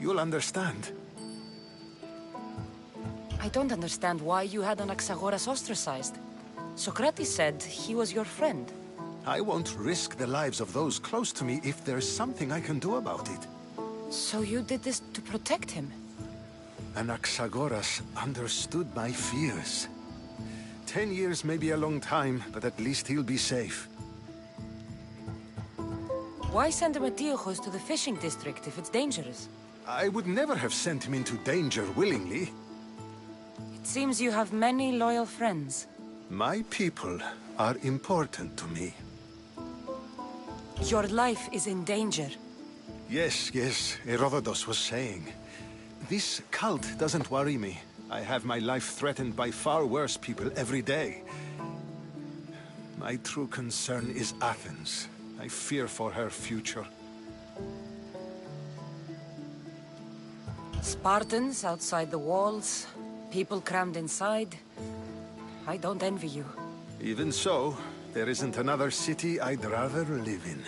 S1: you'll understand.
S3: I don't understand why you had Anaxagoras ostracized. Socrates said he was your friend.
S1: I won't risk the lives of those close to me if there's something I can do about it.
S3: So you did this to protect him?
S1: Anaxagoras understood my fears. 10 years may be a long time, but at least he'll be safe.
S3: Why send Emetiochos to the fishing district if it's dangerous?
S1: I would never have sent him into danger willingly.
S3: It seems you have many loyal friends.
S1: My people are important to me.
S3: Your life is in danger.
S1: Yes, Herodotus was saying. This cult doesn't worry me. I have my life threatened by far worse people every day. My true concern is Athens. I fear for her future.
S3: Spartans outside the walls, people crammed inside. I don't envy you.
S1: Even so, there isn't another city I'd rather live in.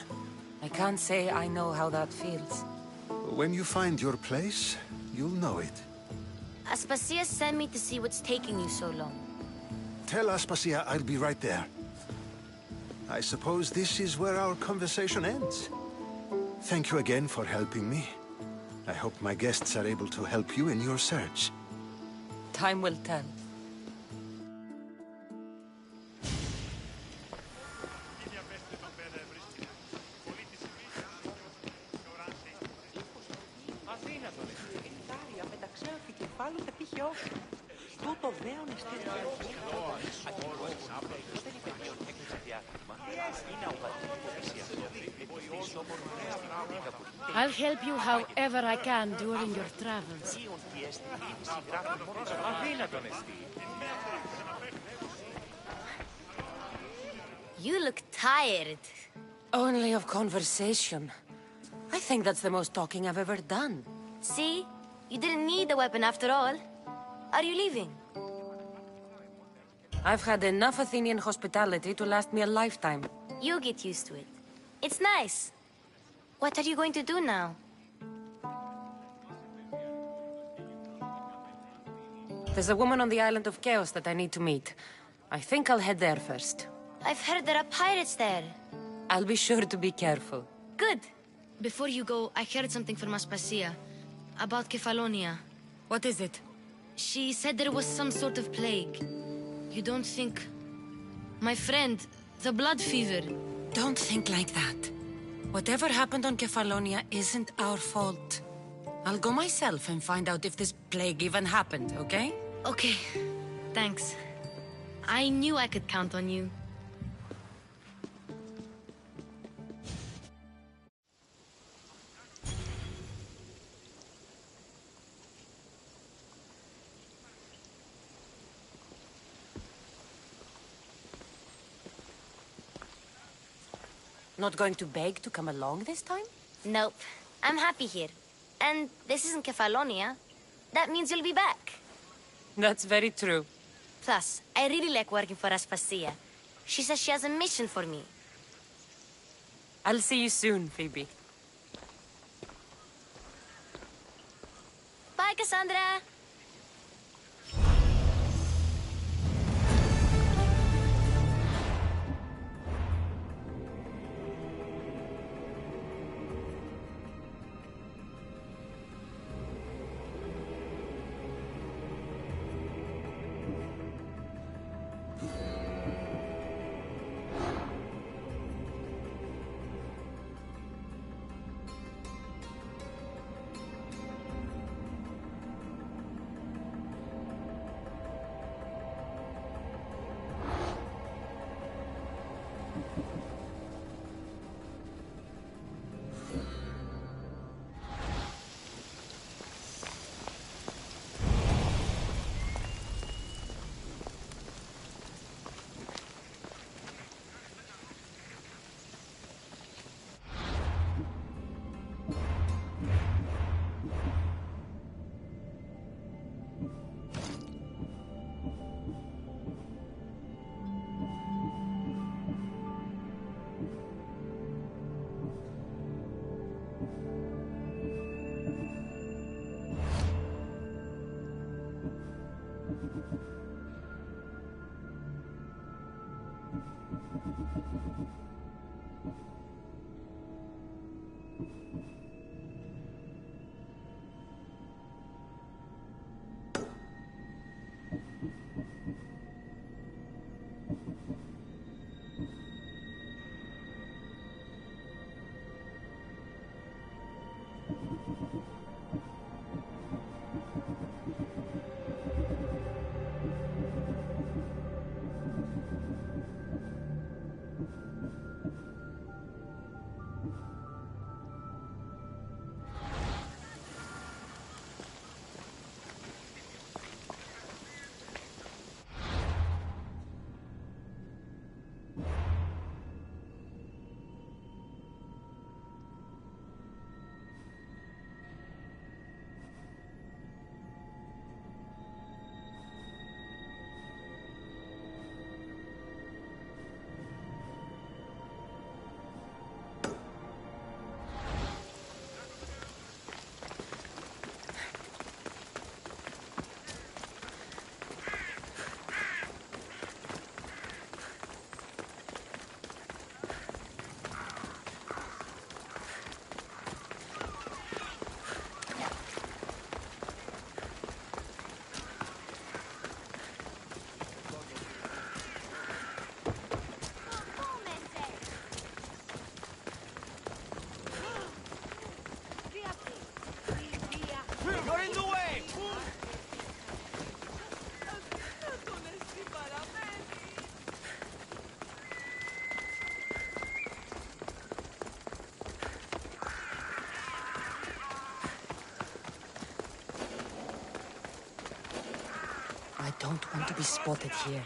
S3: I can't say I know how that feels.
S1: When you find your place, you'll know it.
S19: Aspasia sent me to see what's taking you so long.
S1: Tell Aspasia I'll be right there. I suppose this is where our conversation ends. Thank you again for helping me. I hope my guests are able to help you in your search.
S3: Time will tell.
S2: I'll help you however I can during your travels.
S19: You look tired.
S3: Only of conversation. I think that's the most talking I've ever done.
S19: See? You didn't need a weapon after all. Are you leaving?
S3: I've had enough Athenian hospitality to last me a lifetime.
S19: You get used to it. It's nice. What are you going to do now?
S3: There's a woman on the island of Chaos that I need to meet. I think I'll head there first.
S19: I've heard there are pirates there.
S3: I'll be sure to be careful.
S19: Good. Before you go, I heard something from Aspasia. About Kefalonia.
S3: What is it?
S19: She said there was some sort of plague. You don't think... My friend, the blood fever.
S3: Don't think like that. Whatever happened on Kefalonia isn't our fault. I'll go myself and find out if this plague even happened, okay?
S19: Okay. Thanks. I knew I could count on you.
S3: Not going to beg to come along this time?
S19: Nope. I'm happy here. And this isn't Kefalonia. That means you'll be back.
S3: That's very true.
S19: Plus, I really like working for Aspasia. She says she has a mission for me.
S3: I'll see you soon, Phoebe.
S19: Bye, Cassandra!
S3: I don't want to be spotted here.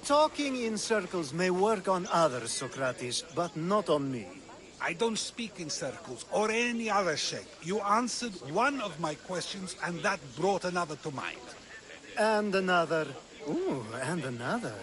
S15: Talking in circles may work on others, Socrates, but not on me.
S13: I don't speak in circles, or any other shape. You answered one of my questions, and that brought another to mind.
S15: And another. Ooh, and another.